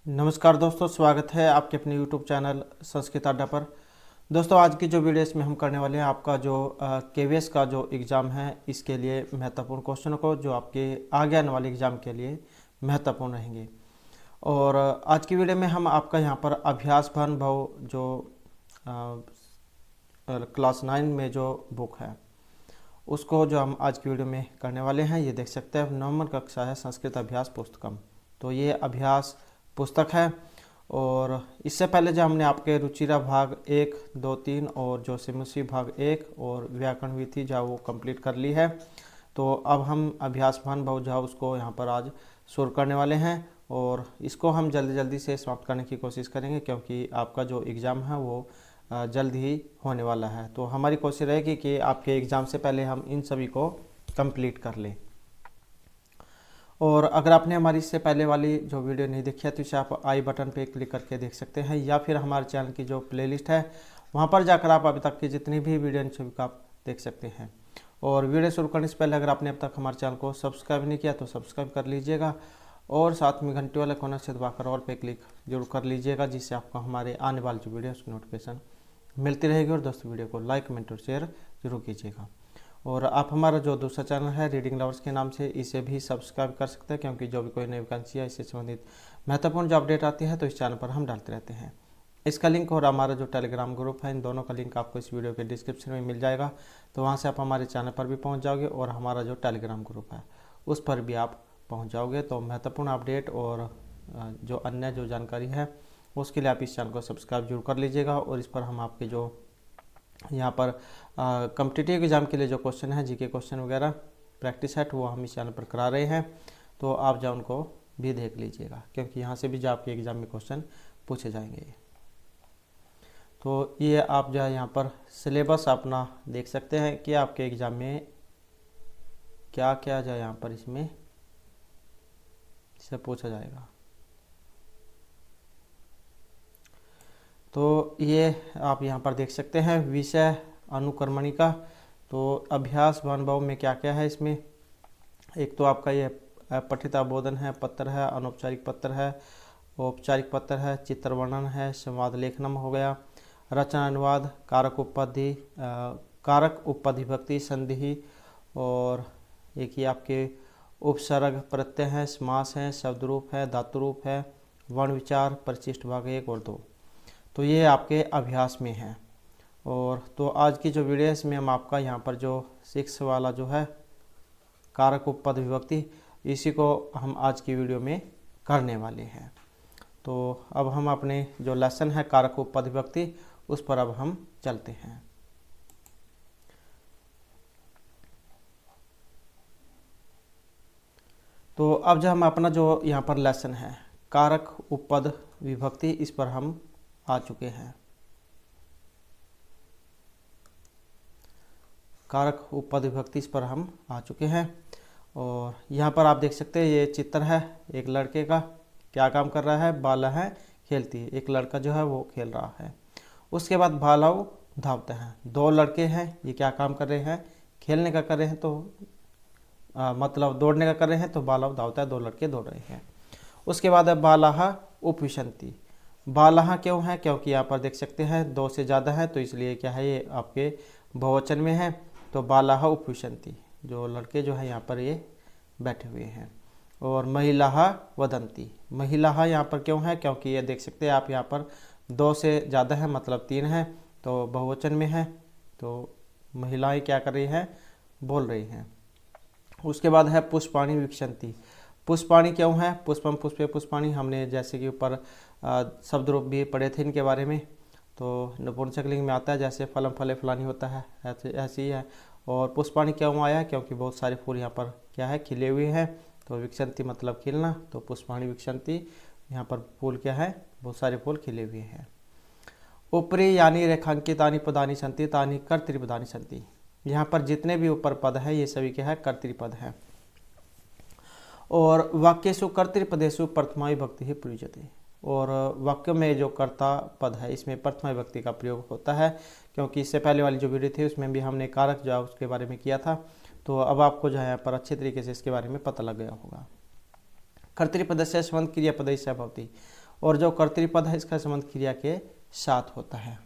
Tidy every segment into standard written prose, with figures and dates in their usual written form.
नमस्कार दोस्तों, स्वागत है आपके अपने YouTube चैनल संस्कृत अड्डा पर। दोस्तों, आज की जो वीडियो इसमें हम करने वाले हैं आपका जो KVS का जो एग्ज़ाम है इसके लिए महत्वपूर्ण क्वेश्चनों को जो आपके आगे आने वाले एग्ज़ाम के लिए महत्वपूर्ण रहेंगे। और आज की वीडियो में हम आपका यहाँ पर अभ्यास भाव जो क्लास 9 में जो बुक है उसको जो हम आज की वीडियो में करने वाले हैं। ये देख सकते हैं नवम कक्षा है संस्कृत अभ्यास पुस्तकम। तो ये अभ्यास पुस्तक है। और इससे पहले जो हमने आपके रुचिरा भाग 1, 2, 3 और जो सिमुसी भाग 1 और व्याकरण विधि जो वो कंप्लीट कर ली है। तो अब हम अभ्यास भान भाव जो उसको यहाँ पर आज शुरू करने वाले हैं और इसको हम जल्दी जल्दी से समाप्त करने की कोशिश करेंगे, क्योंकि आपका जो एग्ज़ाम है वो जल्द ही होने वाला है। तो हमारी कोशिश रहेगी कि आपके एग्ज़ाम से पहले हम इन सभी को कंप्लीट कर लें। और अगर आपने हमारी इससे पहले वाली जो वीडियो नहीं देखी है तो इसे आप आई बटन पे क्लिक करके देख सकते हैं, या फिर हमारे चैनल की जो प्लेलिस्ट है वहाँ पर जाकर आप अभी तक की जितनी भी वीडियो इन सभी को आप देख सकते हैं। और वीडियो शुरू करने से पहले अगर आपने अब तक हमारे चैनल को सब्सक्राइब नहीं किया तो सब्सक्राइब कर लीजिएगा और साथ में घंटे वाले कोना से दबाकर और पे क्लिक जरूर कर लीजिएगा, जिससे आपको हमारे आने वाली जो वीडियो उसकी नोटिफिकेशन मिलती रहेगी। और दोस्तों, वीडियो को लाइक, कमेंट और शेयर जरूर कीजिएगा। और आप हमारा जो दूसरा चैनल है रीडिंग लवर्स के नाम से, इसे भी सब्सक्राइब कर सकते हैं, क्योंकि जो भी कोई नई वैकेंसी है इससे संबंधित महत्वपूर्ण जो अपडेट आती है तो इस चैनल पर हम डालते रहते हैं। इसका लिंक और हमारा जो टेलीग्राम ग्रुप है, इन दोनों का लिंक आपको इस वीडियो के डिस्क्रिप्शन में मिल जाएगा। तो वहाँ से आप हमारे चैनल पर भी पहुँच जाओगे और हमारा जो टेलीग्राम ग्रुप है उस पर भी आप पहुँच जाओगे। तो महत्वपूर्ण अपडेट और जो अन्य जो जानकारी है उसके लिए आप इस चैनल को सब्सक्राइब जरूर कर लीजिएगा। और इस पर हम आपके जो यहाँ पर कॉम्पिटिटिव एग्ज़ाम के लिए जो क्वेश्चन है, जीके क्वेश्चन वगैरह प्रैक्टिस सेट, वो हम इस चैनल पर करा रहे हैं। तो आप जो उनको भी देख लीजिएगा, क्योंकि यहाँ से भी जो आपके एग्ज़ाम में क्वेश्चन पूछे जाएंगे। तो ये आप जो है यहाँ पर सिलेबस अपना देख सकते हैं कि आपके एग्ज़ाम में क्या क्या जो है यहाँ पर इसमें से पूछा जाएगा। तो ये आप यहाँ पर देख सकते हैं विषय अनुक्रमणिका का। तो अभ्यास भाव में क्या क्या है इसमें, एक तो आपका ये पठिता बोधन है, पत्र है, अनौपचारिक पत्र है, औपचारिक पत्र है, चित्र वर्णन है, संवाद लेखनम हो गया, रचना अनुवाद, कारक उपधिभक्ति संधि, और एक ही आपके उपसर्ग प्रत्यय है, समास है, शब्द रूप है, धातु रूप है, वर्ण विचार, परिशिष्ट भाग 1 और 2। तो ये आपके अभ्यास में है। और तो आज की जो वीडियो है इसमें हम आपका यहाँ पर जो 6 वाला जो है कारक उपपद विभक्ति, इसी को हम आज की वीडियो में करने वाले हैं। तो अब हम अपने जो लेसन है कारक उपपद विभक्ति उस पर अब हम चलते हैं। तो अब जो हम अपना जो यहाँ पर लेसन है कारक उपपद विभक्ति, इस पर हम आ चुके हैं। कारक उपपद विभक्ति इस पर हम आ चुके हैं। और यहाँ पर आप देख सकते हैं ये चित्र है एक लड़के का, क्या काम कर रहा है, बाला है खेलती है, एक लड़का जो है वो खेल रहा है। उसके बाद बालाओ धावते हैं, 2 लड़के हैं, ये क्या काम कर रहे हैं, खेलने का कर रहे हैं, तो मतलब दौड़ने का कर रहे हैं। तो बालाओ धावता है, 2 लड़के दौड़ रहे हैं। उसके बाद है बालाहा उपविशन्ति। बालाहा क्यों है, क्योंकि यहाँ पर देख सकते हैं 2 से ज़्यादा है, तो इसलिए क्या है ये आपके बहुवचन में है। तो बालाहा उपविशन्ति, जो लड़के जो है यहाँ पर ये बैठे हुए हैं। और महिलाहा वदन्ति, महिलाहा यहाँ पर क्यों है, क्योंकि ये देख सकते हैं आप यहाँ पर 2 से ज़्यादा है, मतलब 3 है, तो बहुवचन में है। तो महिलाएं क्या कर रही हैं, बोल रही हैं। उसके बाद है पुष्पाणि वीक्षन्ति। पुष्पाणि क्यों है, पुष्पम पुष्पे पुष्पाणि, हमने जैसे कि ऊपर शब्द रूप भी पढ़े थे इनके बारे में। तो नपुंसकलिंग में आता है, जैसे फलम फले फलानी होता है ऐसे ही है। और पुष्पाणि क्यों आया, क्योंकि बहुत सारे फूल यहाँ पर क्या है, खिले हुए हैं। तो विक्षन्ति मतलब खिलना, तो पुष्पाणि विक्षन्ति, यहाँ पर फूल क्या है, बहुत सारे फूल खिले हुए हैं। ऊपरी यानी रेखांकितानि पदानि सन्ति तानि कर्तृपदानि सन्ति। यहाँ पर जितने भी ऊपर पद है ये सभी क्या है, कर्तृपद है। और वाक्येषु कर्तृपदेषु प्रथमा विभक्ति ही प्रयुज्यते। और वाक्य में जो कर्ता पद है इसमें प्रथमा विभक्ति का प्रयोग होता है, क्योंकि इससे पहले वाली जो वीडियो थी उसमें भी हमने कारक जो है उसके बारे में किया था। तो अब आपको जो है यहाँ पर अच्छे तरीके से इसके बारे में पता लग गया होगा। कर्तृपदस्य संबंध क्रियापदस्य भवति। और जो कर्तृपद है इसका संबंध क्रिया के साथ होता है।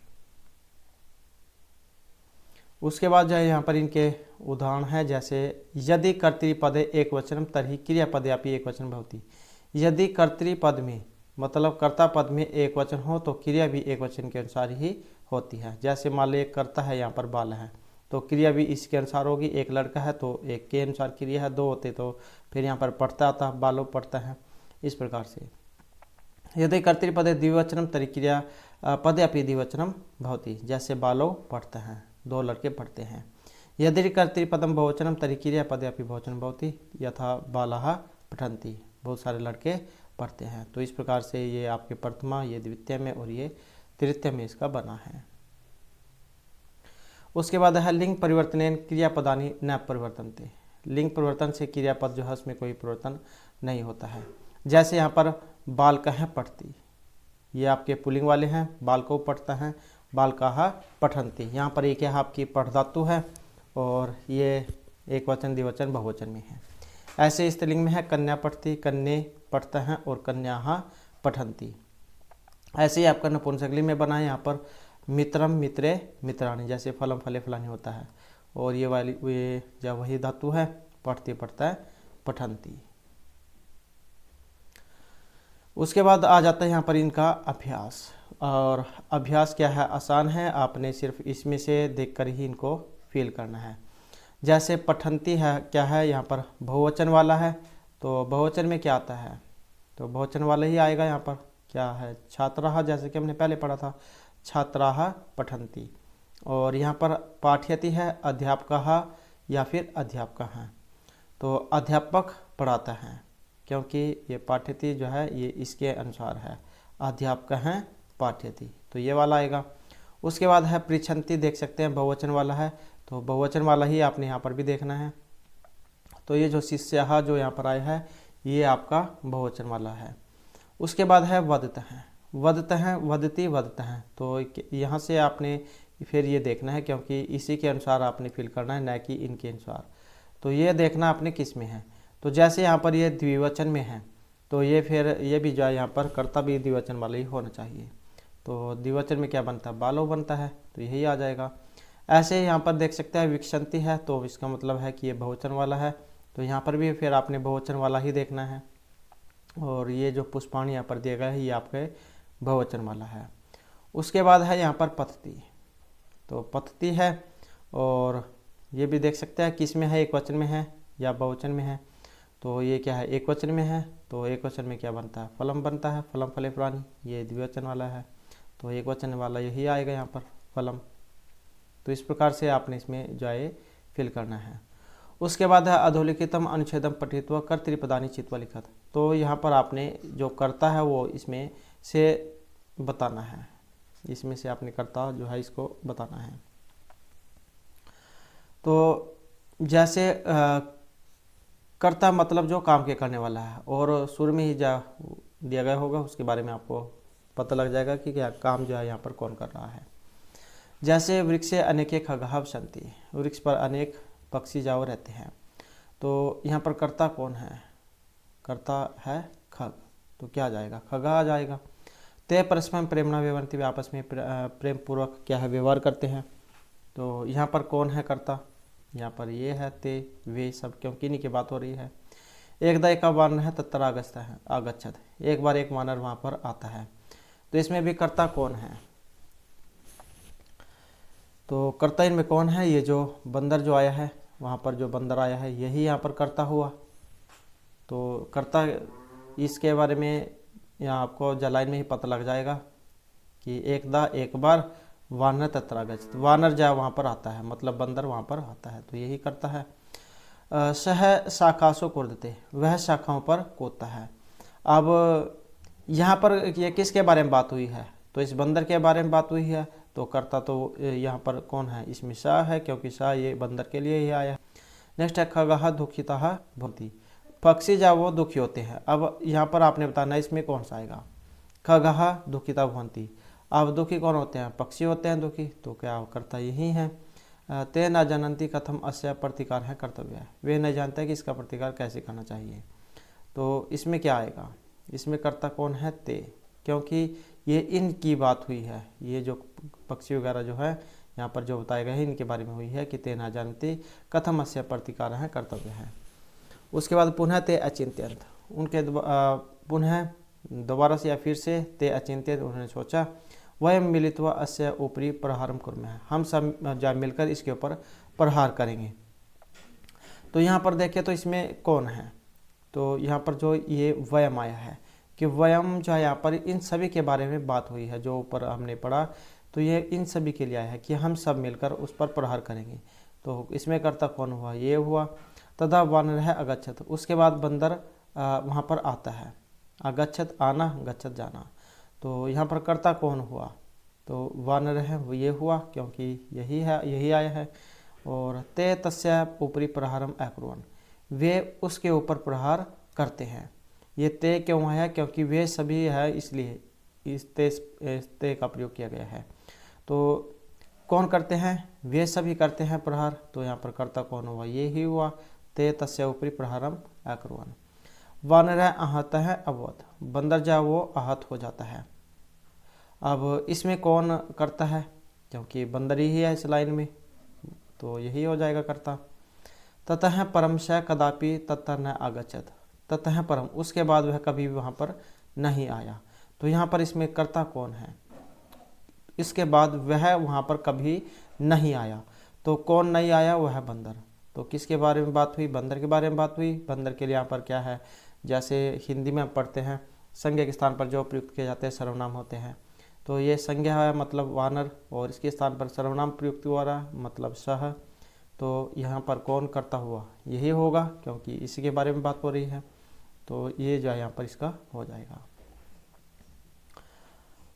उसके बाद जो है यहाँ पर इनके उदाहरण है, जैसे यदि कर्तृपदे एक वचनम तर्हि क्रियापदेपि एक वचन भवति। यदि कर्तृपद में मतलब कर्ता पद में एक वचन हो तो क्रिया भी एक वचन के अनुसार ही होती है। जैसे मान लो एक कर्ता है, यहाँ पर बाल है, तो क्रिया भी इसके अनुसार होगी। एक लड़का है तो एक के अनुसार क्रिया है, दो होते तो फिर यहाँ पर पढ़ता आता, बालो पढ़ता है, इस प्रकार से। यदि कर्तृपदे द्विवचनम तर्हि क्रिया पदेपि द्विवचनम भवति। जैसे बालो पढ़ते हैं, दो लड़के पढ़ते हैं। यदि कर्तृपदम बहुवचनम तर्हि क्रियापदेपि बहुवचनम भवति यथा बालाः पठन्ति। बहुत सारे लड़के पढ़ते हैं। तो इस प्रकार से ये आपके प्रथमा, ये द्वितीय में और ये तृतीय में इसका बना है। उसके बाद है लिंग परिवर्तनेन क्रियापदानि न परिवर्तन्ते। लिंग परिवर्तन से क्रियापद जो है उसमें कोई परिवर्तन नहीं होता है। जैसे यहाँ पर बालकः पठति, ये आपके पुल्लिंग वाले हैं, बालको पढ़ता है, बालकाः पठन्ति। यहाँ पर एक है आपकी पठ धातु है और ये एक वचन द्विवचन बहुवचन में है। ऐसे स्त्रीलिंग में है कन्या पठती, कन्ये पढ़ता है और कन्याः पठन्ति। ऐसे ही आपका नपुंसकलिंग में बना है, यहाँ पर मित्रम मित्रे मित्राणि। जैसे फलम फले फलानी होता है और ये वाली ये जब वही धातु है, पढ़ती पढ़ता है पठन्ति। उसके बाद आ जाता है यहाँ पर इनका अभ्यास। और अभ्यास क्या है, आसान है, आपने सिर्फ इसमें से देखकर ही इनको फील करना है। जैसे पठन्ति है, क्या है, यहाँ पर बहुवचन वाला है, तो बहुवचन में क्या आता है, तो बहुवचन वाला ही आएगा। यहाँ पर क्या है, छात्राः, जैसे कि हमने पहले पढ़ा था, छात्राः पठन्ति। और यहाँ पर पाठयति है, अध्यापकः या फिर अध्यापका है, तो अध्यापक पढ़ाता है, क्योंकि ये पाठ्यति जो है ये इसके अनुसार है, अध्यापक हैं पाठ्यति, तो ये वाला आएगा। उसके बाद है पृच्छन्ति, देख सकते हैं बहुवचन वाला है, तो बहुवचन वाला ही आपने यहाँ पर भी देखना है। तो ये जो शिष्यः जो यहाँ पर आया है ये आपका बहुवचन वाला है। उसके बाद है वदतः, वदतः वदति वदतः, तो यहाँ से आपने फिर ये देखना है, क्योंकि इसी के अनुसार आपने फिल करना है, न कि इनके अनुसार। तो ये देखना आपने किस में है। तो जैसे यहाँ पर ये द्विवचन में है, तो ये फिर ये भी जो है यहाँ पर कर्ता भी द्विवचन वाला ही होना चाहिए। तो द्विवचन में क्या बनता है, बालो बनता है, तो यही आ जाएगा। ऐसे यहाँ पर देख सकते हैं विक्षन्ति है, तो इसका मतलब है कि ये बहुवचन वाला है, तो यहाँ पर भी फिर आपने बहुवचन वाला ही देखना है। और ये जो पुष्पाणि यहाँ पर दिया गया है ये आपके बहुवचन वाला है। उसके बाद है यहाँ पर पतति, तो पतति है, और ये भी देख सकते हैं किस में है, एक वचन में है या बहुवचन में है। तो ये क्या है, एक वचन में है, तो एक वचन में क्या बनता है, फलम बनता है, फलम फले फलानी। ये द्विवचन वाला है, तो एक वचन वाला यही आएगा यहाँ पर फलम। तो इस प्रकार से आपने इसमें जो है फिल करना है। उसके बाद है अधोलिखितम अनुच्छेदम पठित्वा कर्तृपदानि चित्वा लिखत। तो यहाँ पर आपने जो कर्ता है वो इसमें से बताना है, इसमें से आपने कर्ता जो है इसको बताना है। तो जैसे कर्ता मतलब जो काम के करने वाला है, और शुरू में ही जा दिया गया होगा उसके बारे में आपको पता लग जाएगा कि क्या काम जो है यहाँ पर कौन कर रहा है। जैसे वृक्षे अनेके खगाः वसन्ति, वृक्ष पर अनेक पक्षी जाओ रहते हैं। तो यहाँ पर कर्ता कौन है, कर्ता है खग, तो क्या आ जाएगा, खगा आ जाएगा। ते परस्पर प्रेमणा व्यवहरन्ति, वे आपस में प्रेम पूर्वक क्या है व्यवहार करते हैं। तो यहाँ पर कौन है कर्ता, यहाँ पर ये है ते वे सब, क्योंकि इन्हीं की बात हो रही है। एकदा एका वानर है तत्र आगच्छत, एक बार एक वानर वहाँ पर आता है। तो इसमें भी कर्ता कौन है, तो कर्ता इनमें कौन है, ये जो बंदर जो आया है, वहाँ पर जो बंदर आया है यही यहाँ पर कर्ता हुआ। तो कर्ता इसके बारे में यहाँ आपको जलाइन में ही पता लग जाएगा कि एकदा एक बार वानर तत्र आगच्छत, वानर जो वहाँ पर आता है, मतलब बंदर वहाँ पर आता है, तो यही करता है। सह शाखासु कूर्दते, वह शाखाओं पर कूदता है। अब यहाँ पर ये किसके बारे में बात हुई है, तो इस बंदर के बारे में बात हुई है। तो कर्ता तो यहाँ पर कौन है, इसमें सा है, क्योंकि सा ये बंदर के लिए ही आया है। नेक्स्ट है खगाः दुःखिताः भवन्ति, पक्षी जब वो दुखी होते हैं। अब यहाँ पर आपने बताना इसमें कौन सा आएगा, खगाः दुःखिता भवन्ति। अब दुखी कौन होते हैं, पक्षी होते हैं दुखी, तो क्या करता यही है। ते न जानन्ति कथम अस्य प्रतिकार है कर्तव्य है, वे नहीं जानते हैं कि इसका प्रतिकार कैसे करना चाहिए। तो इसमें क्या आएगा, इसमें कर्ता कौन है, ते, क्योंकि ये इनकी बात हुई है। ये जो पक्षी वगैरह जो है यहाँ पर जो बताया गया है इनके बारे में हुई है कि ते न जानते कथम अस्य प्रतिकार है कर्तव्य है। उसके बाद पुनः ते अचिंत्यंत, उनके पुनः दोबारा से या फिर से ते अचिंत्यंत, उन्होंने सोचा वयम मिलित्वा अस्य ऊपरी प्रहारम कुर्मः, हम सब जा मिलकर इसके ऊपर प्रहार करेंगे। तो यहाँ पर देखें तो इसमें कौन है, तो यहाँ पर जो ये वयम आया है कि वयम जो है यहाँ पर इन सभी के बारे में बात हुई है जो ऊपर हमने पढ़ा, तो ये इन सभी के लिए आया है कि हम सब मिलकर उस पर प्रहार करेंगे। तो इसमें कर्ता कौन हुआ, ये हुआ। तदा वानर है अगच्छत, उसके बाद बंदर वहाँ पर आता है। अगच्छत आना, गच्छत जाना, तो यहाँ पर कर्ता कौन हुआ, तो वानर है वो ये हुआ क्योंकि यही है, यही आया है। और ते तस्य ऊपरी प्रहारम अकुर्वन्, वे उसके ऊपर प्रहार करते हैं। ये ते क्यों आया, क्योंकि वे सभी है इसलिए इस ते का प्रयोग किया गया है। तो कौन करते हैं, वे सभी करते हैं प्रहार, तो यहाँ पर कर्ता कौन हुआ, ये ही हुआ। ते तस्य ऊपरी प्रहारम अकुर्वन्। वानर आहत है अवध, बंदर जा वो आहत हो जाता है। अब इसमें कौन करता है, क्योंकि बंदर ही है इस लाइन में, तो यही हो जाएगा कर्ता। ततः परम स कदापि ततः न आगच्छत, ततः परम, उसके बाद वह कभी भी वहाँ पर नहीं आया। तो यहाँ पर इसमें कर्ता कौन है, इसके बाद वह वहाँ पर कभी नहीं आया। तो कौन नहीं आया, वह है बंदर। तो किसके बारे में बात हुई, बंदर के बारे में बात हुई। बंदर के लिए यहाँ पर क्या है, जैसे हिंदी में हम पढ़ते हैं संज्ञा के स्थान पर जो प्रयुक्त किए जाते हैं सर्वनाम होते हैं, तो ये संज्ञा है मतलब वानर, और इसके स्थान पर सर्वनाम प्रयुक्त हुआ रहा मतलब सह। तो यहाँ पर कौन करता हुआ, यही होगा क्योंकि इसी के बारे में बात हो रही है, तो ये जो है यहाँ पर इसका हो जाएगा।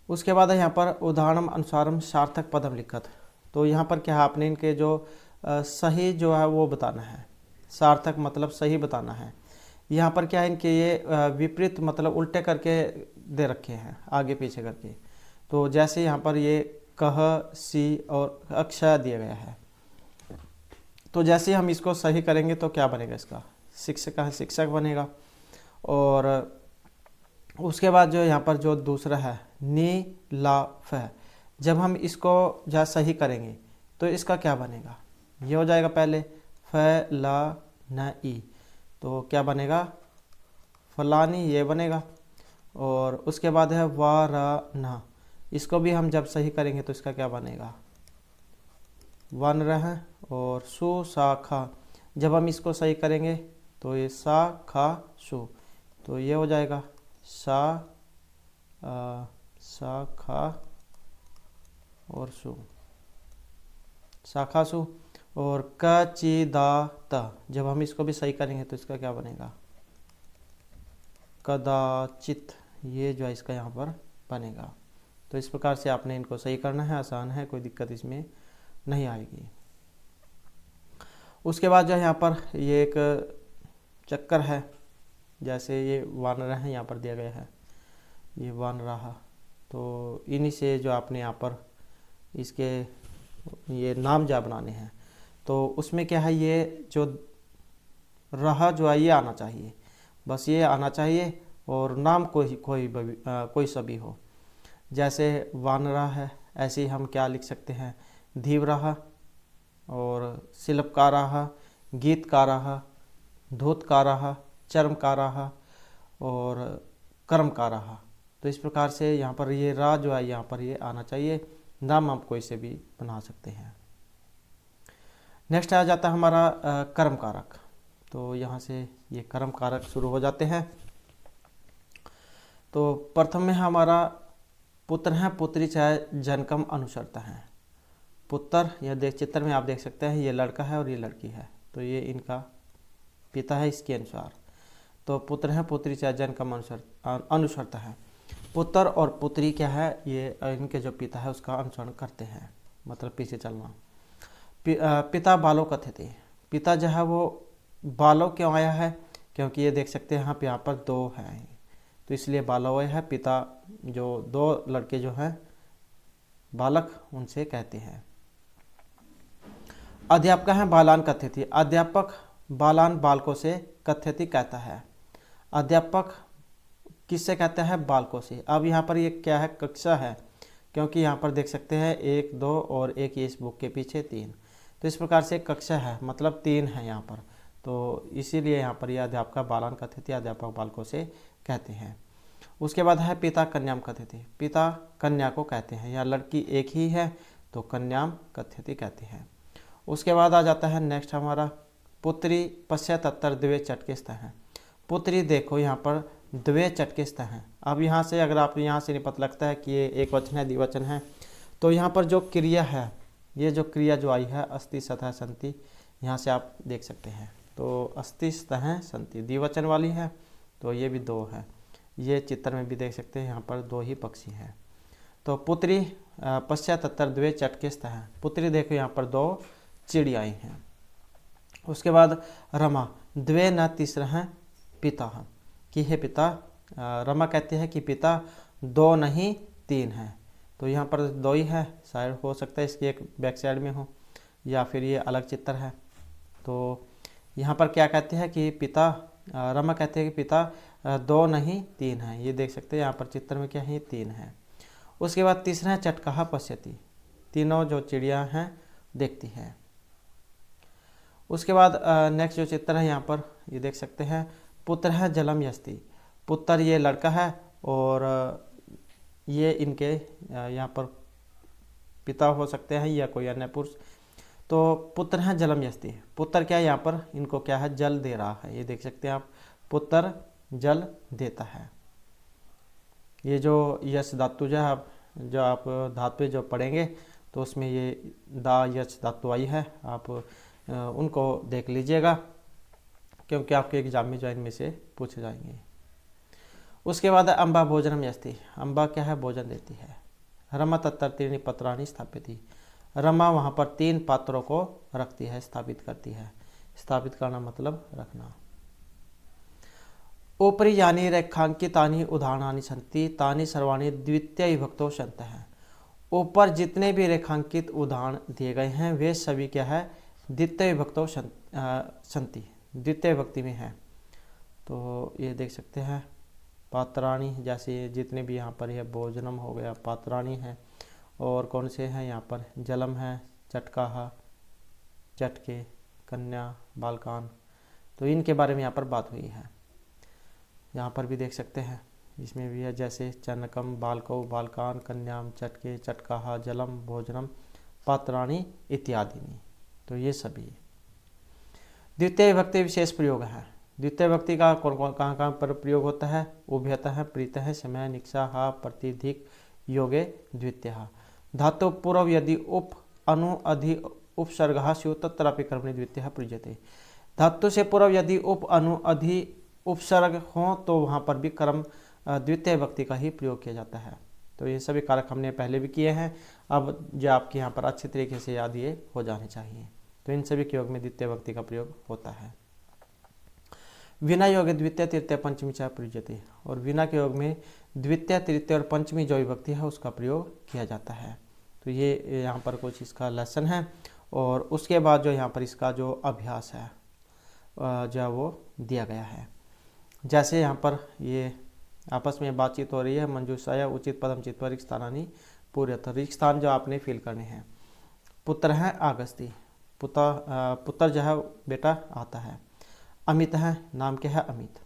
उसके बाद है यहाँ पर उदाहरणम अनुसारम सार्थक पदम लिखत, तो यहाँ पर क्या है, आपने इनके जो सही जो है वो बताना है, सार्थक मतलब सही बताना है। यहाँ पर क्या है, इनके ये विपरीत मतलब उल्टे करके दे रखे हैं आगे पीछे करके। तो जैसे यहाँ पर ये कह, सी और अक्षय दिया गया है, तो जैसे हम इसको सही करेंगे तो क्या बनेगा, इसका शिक्षक है शिक्षक बनेगा। और उसके बाद जो यहाँ पर जो दूसरा है नी ला फ, जब हम इसको जा सही करेंगे तो इसका क्या बनेगा, ये हो जाएगा पहले फ ला न ई, तो क्या बनेगा फलानी, ये बनेगा। और उसके बाद है वा रा न, इसको भी हम जब सही करेंगे तो इसका क्या बनेगा वन रह। और सु सा खा, जब हम इसको सही करेंगे तो ये सा खा सु, तो ये हो जाएगा सा खा और सु, शाखा सु। और क ची दा त, जब हम इसको भी सही करेंगे तो इसका क्या बनेगा कदाचित, ये जो है इसका यहाँ पर बनेगा। तो इस प्रकार से आपने इनको सही करना है, आसान है, कोई दिक्कत इसमें नहीं आएगी। उसके बाद जो है यहाँ पर ये एक चक्कर है, जैसे ये वानर है यहाँ पर दिया गया है, ये वान रहा, तो इन्हीं से जो आपने यहाँ पर इसके ये नाम जा बनाने हैं। तो उसमें क्या है, ये जो रहा जो है ये आना चाहिए, बस ये आना चाहिए, और नाम कोई सभी हो। जैसे वानरा है, ऐसे ही हम क्या लिख सकते हैं धीवराह, और शिल्पकाराह, गीतकाराह, धूतकाराह, चर्मकाराह और कर्मकाराह। तो इस प्रकार से यहाँ पर ये रा जो है यहाँ पर ये आना चाहिए, नाम आप कोई से भी बना सकते हैं। नेक्स्ट आ जाता है हमारा कर्म कारक। तो यहाँ से ये कर्म कारक शुरू हो जाते हैं। तो प्रथम में हमारा पुत्र है, पुत्री चाहे जनकम अनुसरता है। पुत्र, यह चित्र में आप देख सकते हैं ये लड़का है और ये लड़की है, तो ये इनका पिता है इसके अनुसार। तो पुत्र है, पुत्री चाहे जनकम अनुसरता है। पुत्र और पुत्री क्या है, ये इनके जो पिता है उसका अनुसरण करते हैं, मतलब पीछे चलना। पिता बालो कथ्यते, पिता जो है वो बालो क्यों आया है, क्योंकि ये देख सकते हैं यहाँ पर दो हैं, तो इसलिए बालो है। पिता जो दो लड़के जो हैं बालक, उनसे कहते हैं। अध्यापक हैं बालान कथ्यति, अध्यापक बालान बालकों से कथ्यति कहता है। अध्यापक किससे कहते हैं? बालकों से। अब यहाँ पर ये क्या है? कक्षा है, क्योंकि यहाँ पर देख सकते हैं 1 2 और एक ये इस बुक के पीछे 3, तो इस प्रकार से कक्षा है, मतलब 3 है यहाँ पर। तो इसीलिए यहाँ पर यह अध्यापक बालान कथयति, अध्यापक बालकों से कहते हैं। उसके बाद है पिता कन्याम कथयति, पिता कन्या को कहते हैं। यहाँ लड़की एक ही है तो कन्याम कथयति कहते हैं। उसके बाद आ जाता है नेक्स्ट हमारा पुत्री पश्चातत्तर द्वे चटकेस्थ हैं। पुत्री देखो यहाँ पर द्वे चटकेस्थ हैं। अब यहाँ से अगर आप यहाँ से नहीं पता लगता है कि ये एक वचन है द्विवचन है, तो यहाँ पर जो क्रिया है, ये जो क्रिया जो आई है अस्ति सतह संति, यहाँ से आप देख सकते हैं। तो अस्ति सतह संति द्विवचन वाली है, तो ये भी 2 है। ये चित्र में भी देख सकते हैं यहाँ पर 2 ही पक्षी हैं। तो पुत्री पश्चातत्तर द्वे चटकेस्थ हैं। पुत्री देखो यहाँ पर 2 चिड़ियाएँ हैं। उसके बाद रमा द्वे न तीसरा हैं पिता कि हे पिता, रमा कहते हैं कि पिता 2 नहीं 3 हैं। तो यहाँ पर 2 ही है, शायद हो सकता है इसकी एक बैक साइड में हो या फिर ये अलग चित्र है। तो यहाँ पर क्या कहते हैं कि पिता, रमा कहते हैं कि पिता 2 नहीं 3 हैं। ये देख सकते हैं यहाँ पर चित्र में क्या है? 3 है। उसके बाद तीसरा है चटकहा पश्यति, तीनों जो चिड़िया हैं देखती है। उसके बाद नेक्स्ट जो चित्र है यहाँ पर ये देख सकते हैं पुत्र है जलम यस्ति, पुत्र ये लड़का है और ये इनके यहाँ पर पिता हो सकते हैं या कोई अन्य पुरुष। तो पुत्र है जलम यस्ति, पुत्र क्या है यहाँ पर? इनको क्या है? जल दे रहा है। ये देख सकते हैं आप, पुत्र जल देता है। ये जो यश धातु जो आप धातु जो पढ़ेंगे तो उसमें ये दा यश धातु आई है, आप उनको देख लीजिएगा क्योंकि आपके एग्जाम में जो इनमें से पूछे जाएंगे। उसके बाद अम्बा भोजनम यस्ति, अम्बा क्या है? भोजन देती है। रमा तत्तर 3 पत्राणि स्थापिति, रमा वहाँ पर 3 पात्रों को रखती है, स्थापित करती है। स्थापित करना मतलब रखना। ऊपरी यानी रेखांकितानि उदाहरणानि सन्ति तानि सर्वाणि द्वितीय विभक्तो सन्ति हैं। ऊपर जितने भी रेखांकित उदाहरण दिए गए हैं वे सभी क्या है? द्वितीय विभक्तो सन्ति, द्वितीय विभक्ति में है। तो ये देख सकते हैं पात्राणी, जैसे जितने भी यहाँ पर है भोजनम हो गया, पात्राणी है, और कौन से हैं यहाँ पर? जलम है, चटकाहा, चटके, कन्या, बालकान। तो इनके बारे में यहाँ पर बात हुई है। यहाँ पर भी देख सकते हैं इसमें भी है, जैसे चनकम, बालकौ, बालकान, कन्याम, चटके, चटकाहा, जलम, भोजनम, पात्राणी इत्यादि। तो ये सभी द्वितीय विभक्ति विशेष प्रयोग है। द्वितीय विभक्ति का कहाँ पर प्रयोग होता है? उभयतः, प्रीतः, समय, निक्षा, हा, प्रतिधिक, योगे, द्वितीय। धातु पूर्व यदि उप अनु अधि उपसर्ग स्युः तत्रापि कर्मणि द्वितीय प्रयुज्यते। धातु से पूर्व यदि उप अनु अधि उपसर्ग हो तो वहाँ पर भी कर्म द्वितीय विभक्ति का ही प्रयोग किया जाता है। तो ये सभी कारक हमने पहले भी किए हैं, अब जो आपके यहाँ पर अच्छे तरीके से याद ये हो जाने चाहिए। तो इन सभी के योग में द्वितीय विभक्ति का प्रयोग होता है। विना योग द्वितीय तृतीय पंचमी च प्रयुज्यते, और विना के योग में द्वितीय तृतीय और पंचमी जो विभक्ति है उसका प्रयोग किया जाता है। तो ये यहाँ पर कुछ इसका लेसन है, और उसके बाद जो यहाँ पर इसका जो अभ्यास है जो वो दिया गया है। जैसे यहाँ पर ये आपस में बातचीत हो रही है, मंजूषा या उचित पदम चित्वा रिक्त स्थानानि पूर्यतः, रिक्त स्थान जो आपने फिल करने हैं। पुत्र है आगस्ती, पुत्र जो है बेटा आता है। अमित है, नाम क्या है? अमित।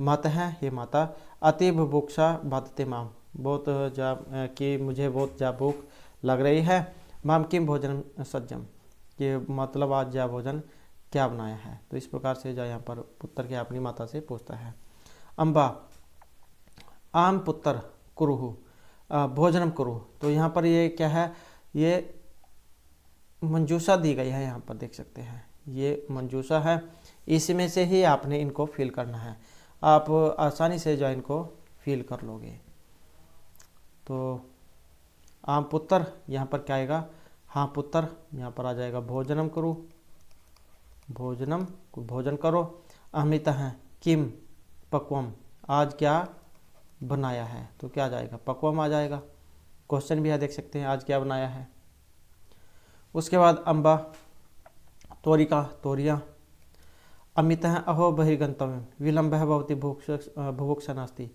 मत है, हे माता। अति बुभुक्षा बाधते माम, बहुत कि मुझे बहुत जा भूख लग रही है। माम किम भोजन सज्जम, कि मतलब आज जा भोजन क्या बनाया है। तो इस प्रकार से जो यहाँ पर पुत्र के अपनी माता से पूछता है। अम्बा आम पुत्र कुरुहु भोजनम कुरु, तो यहाँ पर ये क्या है? ये मंजूषा दी गई है, यहाँ पर देख सकते हैं ये मंजूषा है, इसमें से ही आपने इनको फिल करना है। आप आसानी से जो इनको फिल कर लोगे। तो आम पुत्र यहाँ पर क्या आएगा? हाँ पुत्र, यहाँ पर आ जाएगा भोजनम करो, भोजनम भोजन करो। अमृत है, किम पक्वम, आज क्या बनाया है। तो क्या आ जाएगा? पक्वम आ जाएगा। क्वेश्चन भी है, देख सकते हैं आज क्या बनाया है। उसके बाद अम्बा तोरिका तोरिया। अमित है, अहो बहिर्गंतव्यम विलंब भवती बुभुक्षा नास्ति,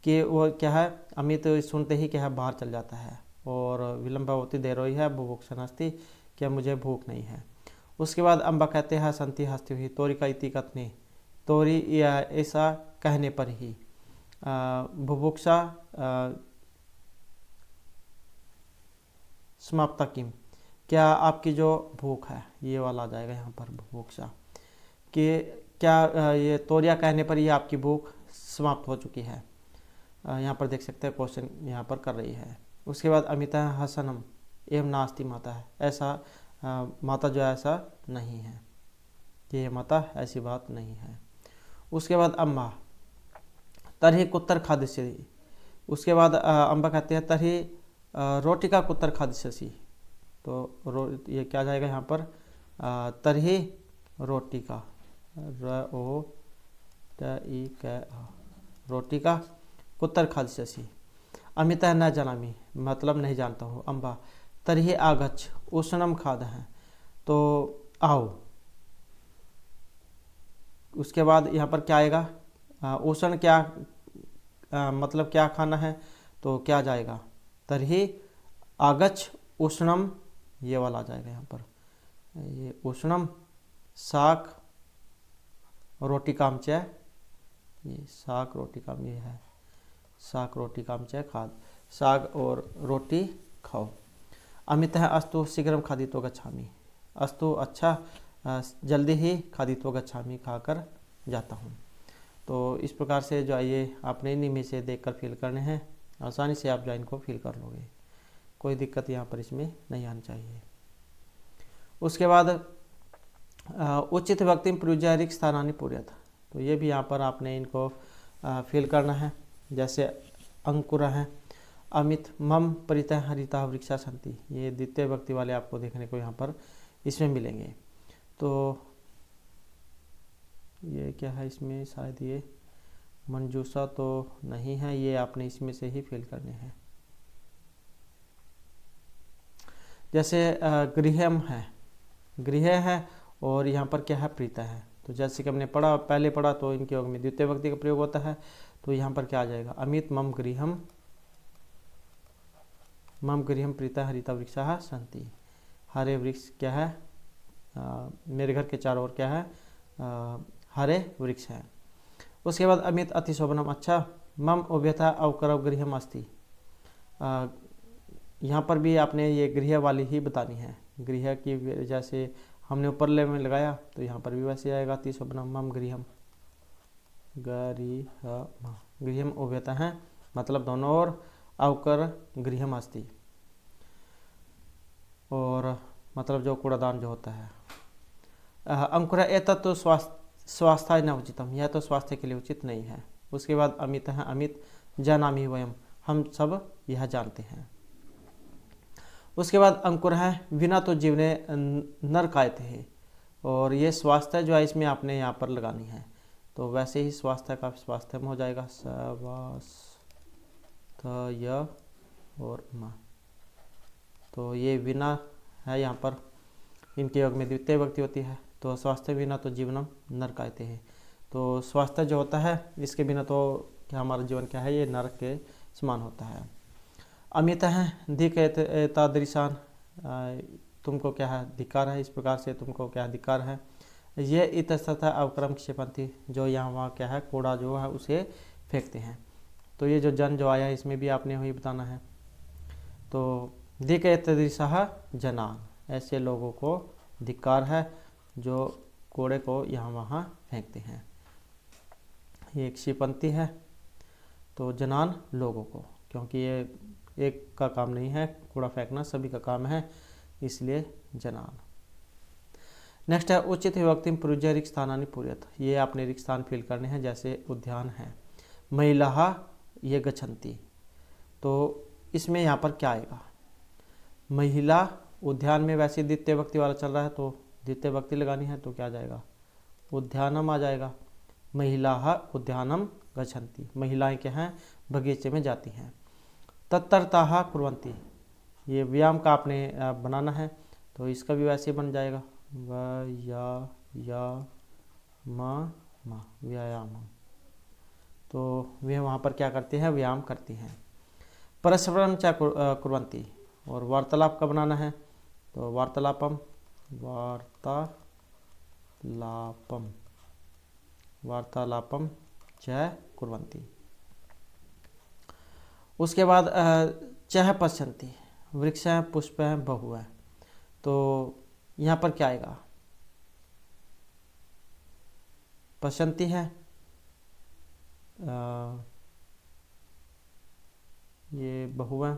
कि वो क्या है, अमित सुनते ही क्या है बाहर चल जाता है। और विलंबवती देरोई है बुभुक्षा नास्ति, क्या मुझे भूख नहीं है। उसके बाद अम्बा कहते हैं संति हंसती हुई, तोरी का इति कथने, तोरी या ऐसा कहने पर ही, बुभुक्षा समाप्ता किम, क्या आपकी जो भूख है, ये वाला आ जाएगा यहाँ पर बुभुक्षा, कि क्या ये तोरिया कहने पर ही आपकी भूख समाप्त हो चुकी है। यहाँ पर देख सकते हैं क्वेश्चन यहाँ पर कर रही है। उसके बाद अमिता हसनम एवं नास्ती माता है, ऐसा माता जो है ऐसा नहीं है, ये माता ऐसी बात नहीं है। उसके बाद अम्बा तरही कुत्तर खादिष्यसि, उसके बाद अम्बा कहते हैं तरही रोटी का कुत्तर खादिष्यसि, तो ये क्या जाएगा यहाँ पर, तरही रोटी का, रोटी का कुत्तर खादिष्यसि। अमिता न जानामि, मतलब नहीं जानता हूँ। अम्बा तरही आगच्छ उष्णम खाद है, तो आओ। उसके बाद यहाँ पर क्या आएगा, उष्ण क्या मतलब क्या खाना है, तो क्या जाएगा, तरही आगच्छ उष्णम, ये वाला आ जाएगा यहाँ पर, ये उष्णम शाक रोटी काम च, ये शाक रोटी काम, ये है शाक रोटी काम च खाद, साग और रोटी खाओ। अमित है अस्तु शीघ्रम खादितो गच्छामि, अस्तु अच्छा जल्दी ही खादितो गच्छामि खाकर जाता हूँ। तो इस प्रकार से जो है ये आपने इन्हीं में से देखकर फिल करने हैं, आसानी से आप जो इनको फिल कर लोगे, कोई दिक्कत यहाँ पर इसमें नहीं आनी चाहिए। उसके बाद उचित व्यक्ति प्रयुज्य रिक्त स्थानानि पूर्यत, तो ये भी यहाँ पर आपने इनको फिल करना है। जैसे अंकुर है, अमित मम परितः हरिता वृक्षा संति, ये द्वितीय व्यक्ति वाले आपको देखने को यहाँ पर इसमें मिलेंगे। तो ये क्या है, इसमें शायद ये मंजूसा तो नहीं है, ये आपने इसमें से ही फिल करने हैं। जैसे गृहम है, गृह है और यहाँ पर क्या है प्रीता है, तो जैसे कि हमने पहले पढ़ा तो इनके योग में द्वितीय व्यक्ति का प्रयोग होता है। तो यहाँ पर क्या आ जाएगा, अमित मम गृहम प्रीता हरिता वृक्षा संति, हरे वृक्ष क्या है, मेरे घर के चारों ओर क्या है, हरे वृक्ष है। उसके बाद अमित अति शोभनम, अच्छा मम उभयथा अवकरव गृहम अस्ति, यहाँ पर भी आपने ये गृह वाली ही बतानी है, गृह की जैसे हमने ऊपर ले में लगाया तो यहाँ पर भी वैसे आएगा, अति शोभनम मम गृहम, गृहम उभयता है मतलब दोनों ओर, अवकर गृहम अस्ति, और मतलब जो कूड़ादान जो होता है। अंकुर एतत् तो स्वास्थ्य न उचितम, यह तो स्वास्थ्य के लिए उचित नहीं है। उसके बाद अमित है, अमित जानामि वयम, हम सब यह जानते हैं। उसके बाद अंकुर है, विना तो जीवने नरकायते है, और ये स्वास्थ्य जो है इसमें आपने यहाँ पर लगानी है, तो वैसे ही स्वास्थ्य का स्वास्थ्य में हो जाएगा स्वास्थ्य और मा, तो ये विना है यहाँ पर, इनके योग में द्वितीय व्यक्ति होती है, तो स्वास्थ्य बिना तो जीवनम नरकायते है, तो स्वास्थ्य जो होता है इसके बिना तो क्या हमारा जीवन क्या है, ये नरक के समान होता है। अमित है धिक तादृशान, तुमको क्या है धिक्कार है, इस प्रकार से तुमको क्या धिक्कार है। ये इतस्तः अवक्रम क्षेपंथी, जो यहाँ वहाँ क्या है कूड़ा जो है उसे फेंकते हैं, तो ये जो जन जो आया है इसमें भी आपने वही बताना है। तो धिक तदृशः जनान, ऐसे लोगों को धिक्कार है जो कूड़े को यहाँ वहाँ फेंकते हैं। ये एक क्षिपंथी है, तो जनान लोगों को, क्योंकि ये एक का काम नहीं है कूड़ा फेंकना, सभी का काम है, इसलिए जनान। नेक्स्ट है उचित विभक्ति प्रयुज्य रिक्त स्थानानि पूर्यत, ये आपने रिक्त स्थान फिल करने हैं। जैसे उद्यान है, महिला ये गच्छन्ति, तो इसमें यहाँ पर क्या आएगा, महिला उद्यान में वैसे द्वितीय व्यक्ति वाला चल रहा है तो द्वितीय व्यक्ति लगानी है, तो क्या आ जाएगा उद्यानम आ जाएगा। महिला उद्यानम गच्छन्ति, महिलाएं क्या हैं बगीचे में जाती हैं। तत्तरता कुर्वन्ति, ये व्यायाम का आपने बनाना है, तो इसका भी वैसे बन जाएगा व्यायाम, तो वे वहाँ पर क्या करती हैं, व्यायाम करती हैं। परस्परम च कुर्वन्ति, और वार्तालाप का बनाना है, तो वार्तालापम वार्तालापम च कुर्वन्ति। उसके बाद चह पश्यन्ति, वृक्ष है, पुष्प है, बहु है, तो यहाँ पर क्या आएगा, पश्यन्ति है, ये बहु है,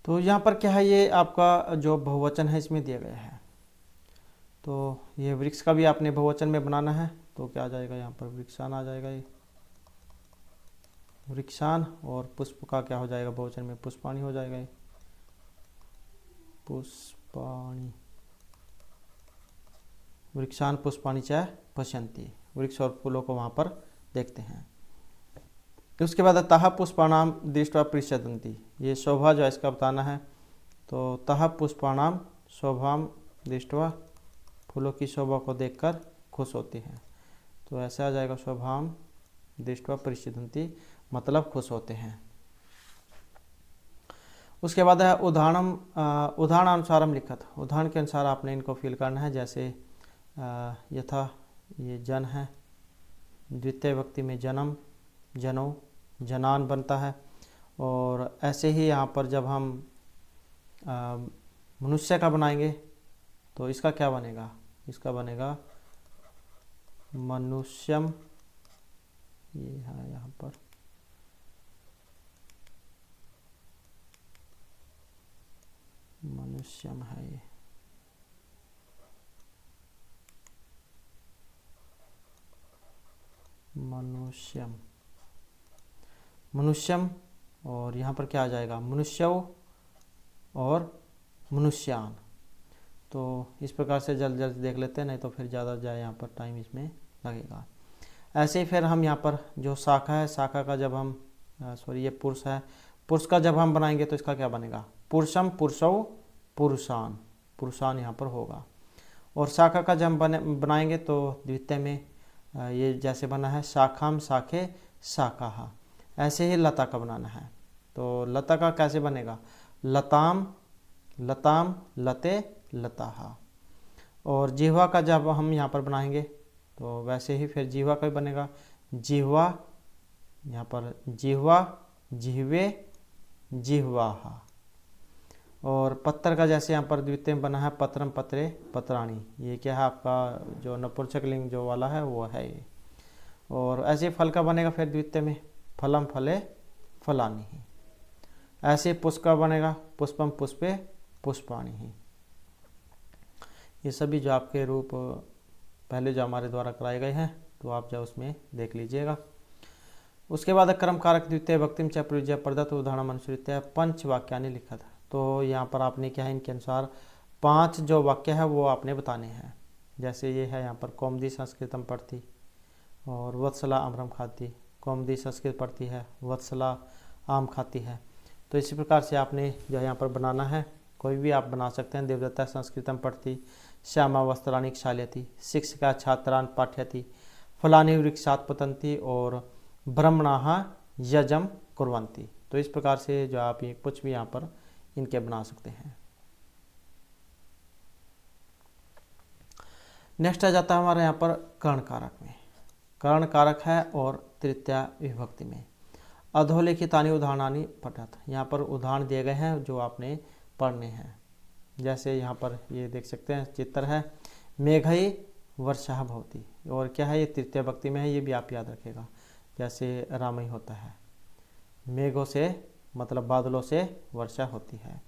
तो यहाँ पर क्या है, ये आपका जो बहुवचन है इसमें दिया गया है, तो ये वृक्ष का भी आपने बहुवचन में बनाना है, तो क्या आ जाएगा, यहाँ पर वृक्षान आ जाएगा, ये वृक्षान, और पुष्प का क्या हो जाएगा बहुवचन में, पुष्पाणि हो जाएगा, ये पुष्पाणि, वृक्षान पुष्पाणि च पश्यन्ति, वृक्ष और फूलों को वहाँ पर देखते हैं। उसके बाद तह पुष्पाणाम दृष्ट्वा पृच्छन्ति, ये शोभा जो इसका बताना है, तो तह पुष्पाणाम शोभाम दृष्ट्वा, फूलों की शोभा को देखकर खुश होती हैं, तो ऐसे आ जाएगा शोभाम दृष्ट्वा पृच्छन्ति, मतलब खुश होते हैं। उसके बाद है उदाहरणानुसारम लिखत, उदाहरण के अनुसार आपने इनको फिल करना है, जैसे यथा ये जन है, द्वितीय विभक्ति में जन्म, जनो, जनान बनता है, और ऐसे ही यहाँ पर जब हम मनुष्य का बनाएंगे तो इसका क्या बनेगा, इसका बनेगा मनुष्यम, ये है यहाँ पर मनुष्यम है, ये मनुष्यम, मनुष्यम, और यहाँ पर क्या आ जाएगा, मनुष्यो और मनुष्यान। तो इस प्रकार से जल्द जल्द देख लेते हैं, नहीं तो फिर ज़्यादा जाए यहाँ पर टाइम इसमें लगेगा। ऐसे ही फिर हम यहाँ पर जो शाखा है, शाखा का जब हम ये पुरुष है, पुरुष का जब हम बनाएंगे तो इसका क्या बनेगा, पुरुषम पुरुषौ पुरुषान, पुरुषान यहाँ पर होगा। और शाखा का जब हम बनाएंगे तो द्वितीय में ये जैसे बना है शाखाम शाखे शाखा, ऐसे ही लता का बनाना है, तो लता का कैसे बनेगा, लताम लताम लते लताहा। और जिह्वा का जब हम यहाँ पर बनाएंगे तो वैसे ही फिर जिह्वा का भी बनेगा, जिह्वा, यहाँ पर जिह्वा जिह्वे जिह्वाहा। और पत्थर का जैसे यहाँ पर द्वितीय में बना है पत्रम पत्रे पत्राणी, ये क्या है आपका जो नपुंसकलिंग जो वाला है वो है ये। और ऐसे फल का बनेगा फिर द्वितीय में फलम फले फलानी ही। ऐसे पुष्प का बनेगा पुष्पम पुष्पे पुष्पाणी ही। ये सभी जो आपके रूप पहले जो हमारे द्वारा कराए गए हैं तो आप जो उसमें देख लीजिएगा। उसके बाद क्रम कारक द्वितीय भक्तिम च प्रयुज्य प्रदत्त उदाहरण अनुसृत्य पंच वाक्यानि लिखा था। तो यहाँ पर आपने क्या है, इनके अनुसार 5 जो वाक्य है वो आपने बताने हैं। जैसे ये है यहाँ पर कौमुदी संस्कृतम पढ़ती और वत्सला अमरम खाती, कौमुदी संस्कृत पढ़ती है, वत्सला आम खाती है। तो इसी प्रकार से आपने जो यहाँ पर बनाना है, कोई भी आप बना सकते हैं। देवदत्ता संस्कृतम पढ़ती, श्यामा वस्त्राणि क्षाल्यति, शिक्षिका छात्रान् पाठयति, फलानि वृक्षात् पतन्ति और ब्रह्मणाः यजम कुर्वन्ति। तो इस प्रकार से जो आप ये कुछ भी यहाँ पर इनके बना सकते हैं। नेक्स्ट आ जाता है हमारे यहाँ पर कर्ण कारक में। कर्ण कारक है और तृतीया विभक्ति में अधोलिखितानि उदाहरणानि पठत। यहाँ पर उदाहरण दिए गए हैं जो आपने पढ़ने हैं। जैसे यहाँ पर ये देख सकते हैं चित्र है, मेघई वर्षा भवति, और क्या है ये तृतीय विभक्ति में है, ये भी आप याद रखेगा। जैसे रामई होता है, मेघों से मतलब बादलों से वर्षा होती है,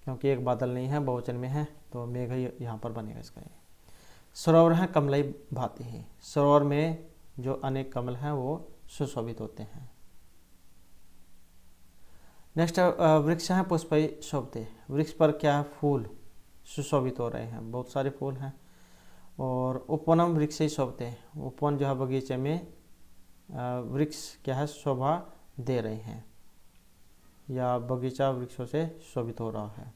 क्योंकि एक बादल नहीं है बहुवचन में है तो मेघ ही यहाँ पर बनेगा इसका। ये सरोवर है कमलई भांति ही, सरोवर में जो अनेक कमल हैं वो सुशोभित होते हैं। नेक्स्ट वृक्ष हैं पुष्पै शोभते, वृक्ष पर क्या है, फूल सुशोभित हो रहे हैं, बहुत सारे फूल हैं। और उपवनम वृक्ष ही शोभते, उपवन जो है बगीचे में वृक्ष क्या है, शोभा दे रहे हैं, या बगीचा वृक्षों से शोभित हो रहा है।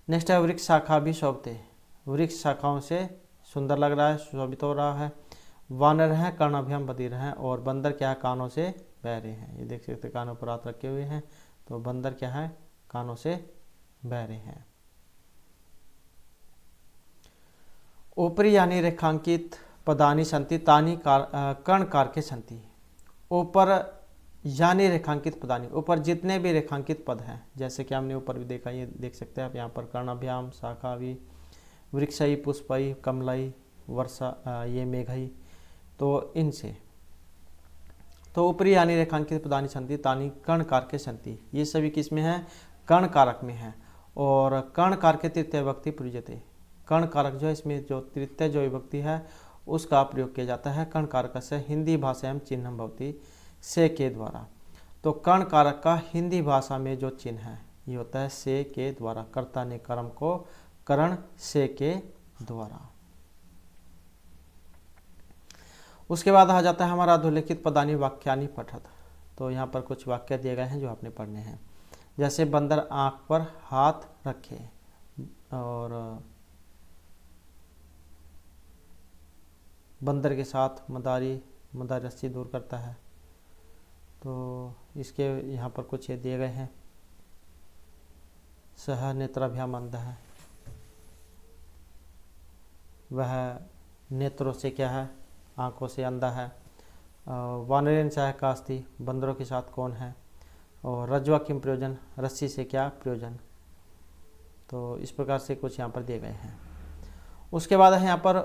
नेक्स्ट है वृक्ष शाखा भी शोभते, वृक्ष शाखाओं से सुंदर लग रहा है, शोभित हो रहा है। वानर हैं कर्णाभ्याम बधिर हैं, और बंदर क्या है, कानों से बह रहे हैं। ये देख सकते कानों पर हाथ रखे हुए हैं, तो बंदर क्या है, कानों से बह रहे हैं। ऊपरी यानी रेखांकित पदानी संति तानी कर्ण कारके संति, ऊपर यानी रेखांकित पदानी, ऊपर जितने भी रेखांकित पद हैं, जैसे कि हमने ऊपर भी देखा, ये देख सकते हैं आप यहाँ पर कर्णाभ्याम, शाखावी, वृक्षई, पुष्पई, कमलई, वर्षा, ये मेघई, तो इनसे तो ऊपरी यानी रेखांकित पदानी संति तानी कर्ण कारके संति, ये सभी किस में है, कर्ण कारक में है। और कर्ण कारके तृतीय विभक्ति प्रयुज्यते, कर्ण कारक जो है इसमें जो तृतीय जो विभक्ति है उसका प्रयोग किया जाता है। कर्ण कारक से हिंदी भाषायां चिन्हम भवति से के द्वारा, तो कर्ण कारक का हिंदी भाषा में जो चिन्ह है ये होता है से के द्वारा, कर्ता ने कर्म को करण से के द्वारा। उसके बाद आ जाता है हमारा अधोलिखित पदानी वाक्यानि पठत, तो यहाँ पर कुछ वाक्य दिए गए हैं जो आपने पढ़ने हैं। जैसे बंदर आंख पर हाथ रखे, और बंदर के साथ मदारी रस्सी दूर करता है, तो इसके यहाँ पर कुछ ये दिए गए हैं। सह नेत्राभ्याम अंध है, वह नेत्रों से क्या है, आंखों से अंधा है। वानरेन सह कास्ति, बंदरों के साथ कौन है। और रज्वा किम प्रयोजन, रस्सी से क्या प्रयोजन। तो इस प्रकार से कुछ यहाँ पर दिए गए हैं। उसके बाद है यहाँ पर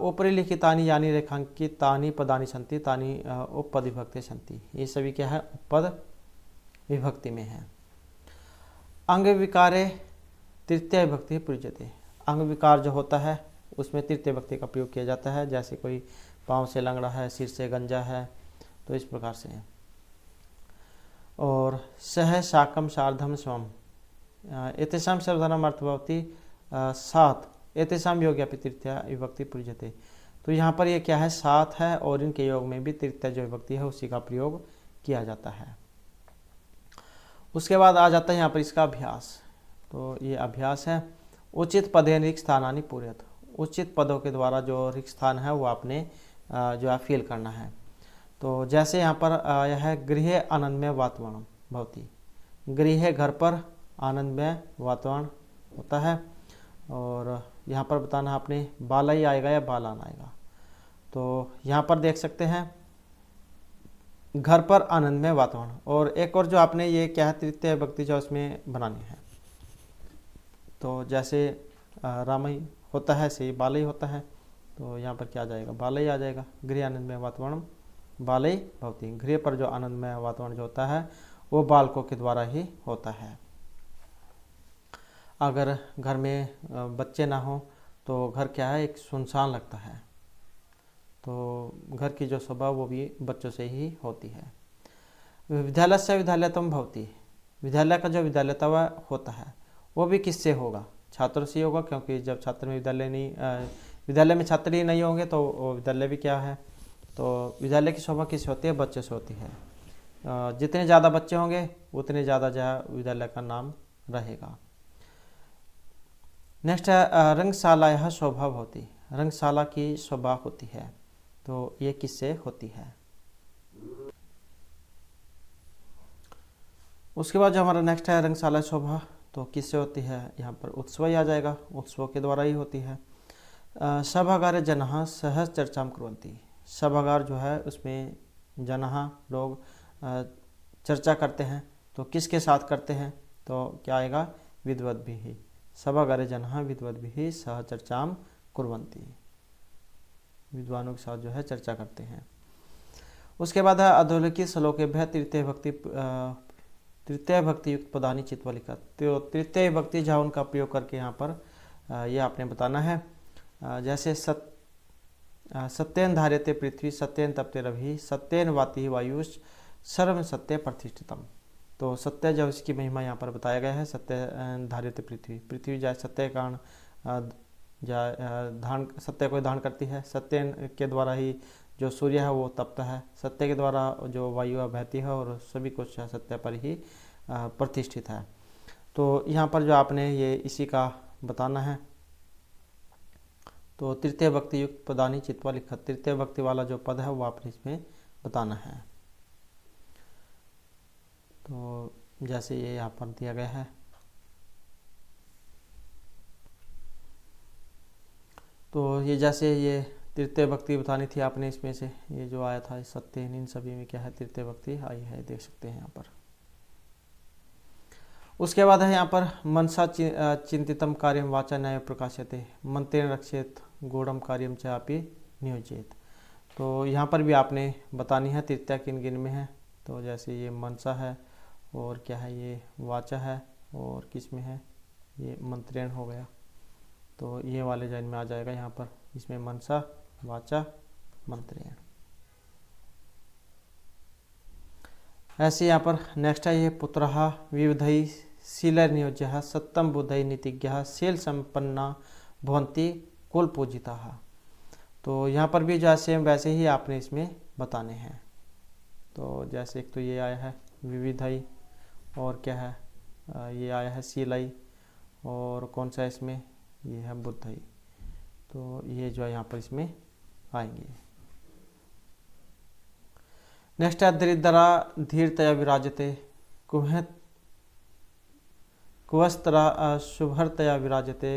ऊपरी लिखितानी यानी रेखांकितानी पदानी संति तानी उपपद विभक्ति संति, ये सभी क्या है, उपपद विभक्ति में है। अंग विकारे तृतीय विभक्ति प्रयुज्यते, अंग विकार जो होता है उसमें तृतीय विभक्ति का प्रयोग किया जाता है। जैसे कोई पाँव से लंगड़ा है, सिर से गंजा है, तो इस प्रकार से है। और सह शाकम शार्धम स्वम, एतेषां सर्वधर्म अर्थभवति सात, एतेषां योग्यापि तृतीया विभक्ति प्रयुज्यते, तो यहाँ पर ये क्या है, सात है, और इनके योग में भी तृतीय जो विभक्ति है उसी का प्रयोग किया जाता है। उसके बाद आ जाता है यहाँ पर इसका अभ्यास, तो ये अभ्यास है। उचित पदेन रिक्त स्थानानि पूरयत, उचित पदों के द्वारा जो रिक्त स्थान है वो आपने जो है फिल करना है। तो जैसे यहाँ पर आया है गृह आनंदमय वातावरण भवति, गृह घर पर, आनंदमय वातावरण होता है। और यहाँ पर बताना आपने बालई आएगा या बालान आएगा। तो यहाँ पर देख सकते हैं घर पर आनंदमय वातावरण, और एक और जो आपने ये क्या है तृतीय विभक्ति जो उसमें बनानी है। तो जैसे रामई होता है से बालई होता है, तो यहाँ पर क्या आ जाएगा, बालई आ जाएगा। गृह आनंदमय वातावरण बालई भवति, गृह पर जो आनंदमय वातावरण जो होता है वो बालकों के द्वारा ही होता है। अगर घर में बच्चे ना हो तो घर क्या है, एक सुनसान लगता है, तो घर की जो शोभा वो भी बच्चों से ही होती है। विद्यालय से विद्यालयतम भवति, विद्यालय का जो विद्यालयता होता है वो भी किससे होगा, छात्रों से होगा, क्योंकि जब छात्र में विद्यालय में छात्र ही नहीं होंगे तो विद्यालय भी क्या है। तो विद्यालय की शोभा किससे होती है, बच्चों से होती है। जितने ज़्यादा बच्चे होंगे उतने ज़्यादा जो विद्यालय का नाम रहेगा। नेक्स्ट है रंगशाला शोभा होती, रंगशाला की शोभा होती है, तो ये किससे होती है। उसके बाद जो हमारा नेक्स्ट है रंगशाला शोभा, तो किससे होती है, यहाँ पर उत्सव ही आ जाएगा, उत्सवों के द्वारा ही होती है। सभागार जनः सहज चर्चा कुर्वन्ति, सभागार जो है उसमें जनः लोग चर्चा करते हैं, तो किसके साथ करते हैं, तो क्या आएगा, विद्वद्भिः, सभागारे जनः विद्वद्भिः सह चर्चाम कुर्वन्ति, विद्वानों के साथ जो है चर्चा करते हैं। उसके बाद है अधोलिखित श्लोकेभ्यः तृतीय भक्ति युक्त पदानि चित्वा लिखत, तो तृतीय भक्ति जहाँ उनका प्रयोग करके यहाँ पर ये आपने बताना है। जैसे सत्येन धार्यते पृथ्वी, सत्येन तपते रवि, सत्येन वाति वायुष, सर्व सत्य प्रतिष्ठितम, तो सत्य जो इसकी महिमा यहाँ पर बताया गया है, सत्य धारित पृथ्वी, पृथ्वी जाए सत्य के कारण धारण, सत्य को धारण करती है। सत्य के द्वारा ही जो सूर्य है वो तपता है, सत्य के द्वारा जो वायु बहती है, और सभी कुछ सत्य पर ही प्रतिष्ठित है। तो यहाँ पर जो आपने ये इसी का बताना है। तो तृतीय भक्ति युक्त पदानी चित्वा लिखत, तृतीय भक्ति वाला जो पद है वो आपने इसमें बताना है। तो जैसे ये यहाँ पर दिया गया है, तो ये जैसे ये तृतीय भक्ति बतानी थी आपने, इसमें से ये जो आया था सत्य, इन सभी में क्या है तृतीय भक्ति आई है, देख सकते हैं यहाँ पर। उसके बाद है यहाँ पर मनसा चिंतितम कार्यम वाचा न्याय प्रकाश्यते मंत्रेण रक्षेत गूढ़म कार्यम चापि नियोजित। तो यहाँ पर भी आपने बतानी है तृतीया किन किन में है। तो जैसे ये मनसा है, और क्या है ये वाचा है, और किस में है ये मंत्रेण हो गया। तो ये वाले जैन में आ जाएगा यहाँ पर, इसमें मनसा वाचा मंत्रेण। ऐसे यहाँ पर नेक्स्ट है ये पुत्रः विविधै शीलैर् नियोज्यः सत्तम बुद्धै नीतिज्ञः शील संपन्ना भवन्ति कुल पूजिताः। तो यहाँ पर भी जैसे वैसे ही आपने इसमें बताने हैं। तो जैसे एक तो ये आया है विविधै, और क्या है ये आया है शीलै, और कौन सा इसमें ये है बुद्धै। तो ये जो है यहाँ पर इसमें आएंगे। नेक्स्ट है दरिद्रा धीरतया विराजते कुवस्त्रा शुभरतया विराजते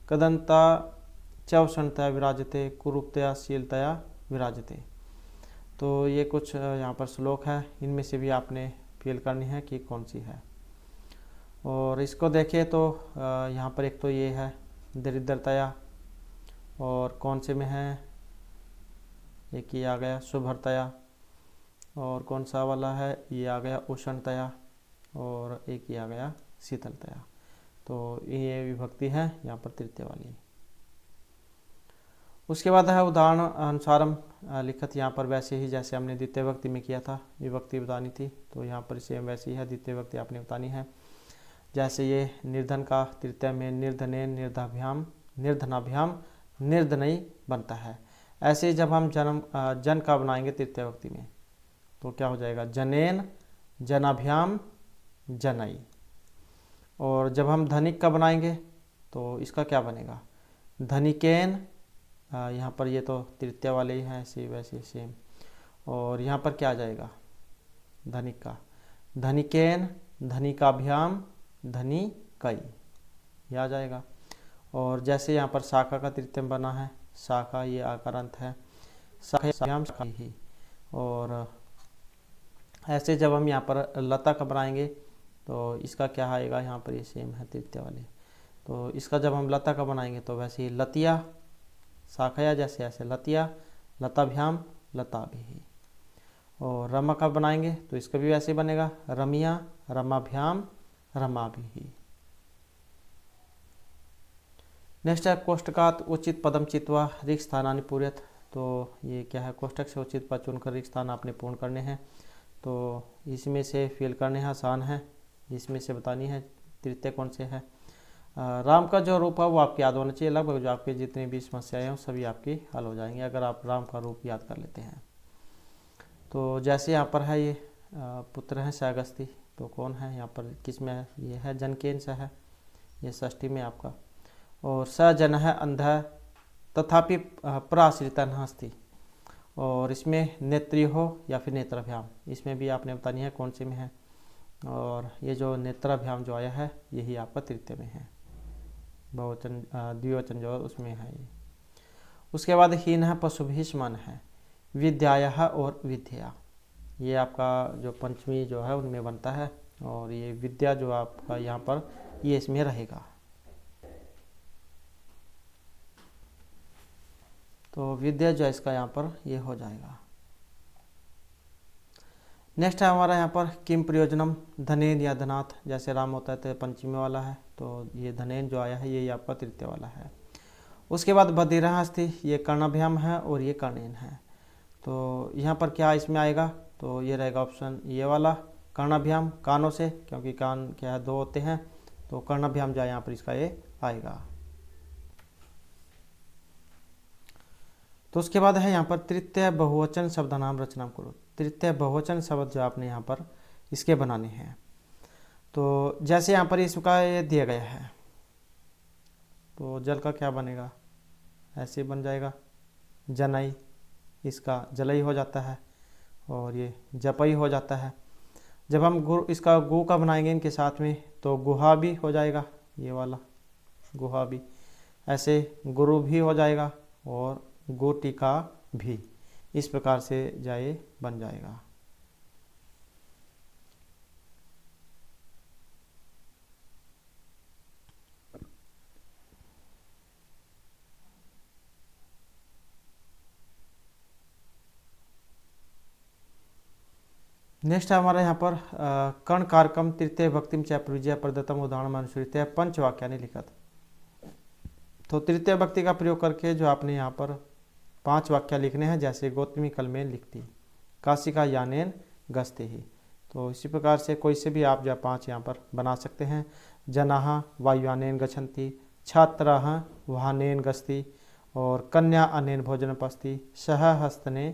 कदंता चवसनतया विराजते कुरूपतया शीलतया विराजते। तो ये कुछ यहाँ पर श्लोक है, इनमें से भी आपने फील करनी है कि कौन सी है। और इसको देखिए तो यहाँ पर एक तो ये है दरिद्रतया, और कौन से में है एक ये आ गया शुभरतया, और कौन सा वाला है ये आ गया उष्णतया, और एक ये आ गया शीतलतया। तो ये विभक्ति है यहाँ पर तृतीय वाली। उसके बाद है उदाहरण अनुसारम लिखत, यहाँ पर वैसे ही जैसे हमने द्वितीय विभक्ति में किया था, विभक्ति बतानी थी, तो यहाँ पर सेम वैसी है, द्वितीय विभक्ति आपने बतानी है। जैसे ये निर्धन का तृतीय में निर्धने निर्धाभ्याम निर्धनाभ्याम निर्धनई बनता है। ऐसे जब हम जन का बनाएंगे तृतीय विभक्ति में तो क्या हो जाएगा जनेन जनाभ्याम जनई। और जब हम धनिक का बनाएंगे तो इसका क्या बनेगा धनिकेन, यहाँ पर ये तो तृतीय वाले ही हैं ऐसे वैसे सेम। और यहाँ पर क्या आ जाएगा धनिक का धनिकेन धनिकाभ्याम धनिकई, यह आ जाएगा। और जैसे यहाँ पर शाखा का तृतीय बना है, शाखा ये आकारांत है, शाखा ही। और ऐसे जब हम यहाँ पर लता का बनाएंगे तो इसका क्या आएगा, यहाँ पर ये सेम है तृतीय वाले। तो इसका जब हम लता का बनाएंगे तो वैसे ही लतिया शाखया, जैसे ऐसे लतिया लताभ्याम लता भी। और रमा का बनाएंगे तो इसका भी वैसे बनेगा रमिया रमाभ्याम रमा भी। नेक्स्ट है कोष्टकात उचित पदम चित्वा रिक्त स्थानानि पूर्यत। तो ये क्या है कोष्टक से उचित पद चुनकर रिक्त स्थान आपने पूर्ण करने हैं। तो इसमें से फिल करने हैं आसान है, इसमें से बतानी है तृतीय कौन से है। राम का जो रूप है वो आपकी याद होना चाहिए, लगभग जो आपके जितनी भी समस्याएं हैं सभी आपकी हल हो जाएंगी अगर आप राम का रूप याद कर लेते हैं। तो जैसे यहाँ पर है ये पुत्र हैं सागस्ती, तो कौन है यहाँ पर किस में है ये है जनकेन से है, ये षष्ठी में आपका। और स जन है अंध तथापि प्राश्रिता नास्ति। और इसमें नेत्री हो या फिर नेत्राभ्याम, इसमें भी आपने बतानी है कौन से में है। और ये जो नेत्राभ्याम जो आया है यही आपका तृतीय में है, बहुवचन द्विवचन जो उसमें है ये। उसके बाद हीन है पशुभीष्मन है विद्याया और विद्या, ये आपका जो पंचमी जो है उनमें बनता है। और ये विद्या जो आपका यहाँ पर ये इसमें रहेगा। तो विद्या जो है इसका यहाँ पर ये हो जाएगा। नेक्स्ट है हमारा यहाँ पर किम प्रयोजनम धनेन या धनाथ, जैसे राम होता है तो पंचमी वाला है, तो ये धनेन जो आया है ये आपका तृतीय वाला है। उसके बाद बधिरा अस्थि, ये कर्णाभ्याम है और ये कर्णेन है। तो यहाँ पर क्या इसमें आएगा, तो ये रहेगा ऑप्शन ये वाला कर्णाभ्याम, कानों से, क्योंकि कान क्या है 2 होते हैं, तो कर्णाभ्याम जो है यहाँ पर इसका ये आएगा। तो उसके बाद है यहाँ पर तृतीय बहुवचन शब्दानाम रचना करो। तृतीय बहुवचन शब्द जो आपने यहाँ पर इसके बनाने हैं। तो जैसे यहाँ पर इसका ये दिया गया है, तो जल का क्या बनेगा, ऐसे बन जाएगा जनई, इसका जलई हो जाता है, और ये जपई हो जाता है। जब हम इसका गु का बनाएंगे इनके साथ में, तो गुहा भी हो जाएगा, ये वाला गुहा भी, ऐसे गुरु भी हो जाएगा, और गोटिका भी, इस प्रकार से जाए बन जाएगा। नेक्स्ट है हमारा यहाँ पर कर्ण कारकम तृतीय भक्तिम च प्रविजय प्रदत्तम उदाहरण अनुसृत पंचवाक्यानि लिखत। तो तृतीय भक्ति का प्रयोग करके जो आपने यहाँ पर 5 वाक्य लिखने हैं, जैसे गौतमी कल में लिखती, काशिका यानेन गस्ते ही। तो इसी प्रकार से कोई से भी आप जो 5 यहाँ पर बना सकते हैं। जनाः वायुयानेन गच्छन्ति, छात्राः वाहनेन गस्ति, और कन्या अनेन भोजन पस्ति, सह हस्तने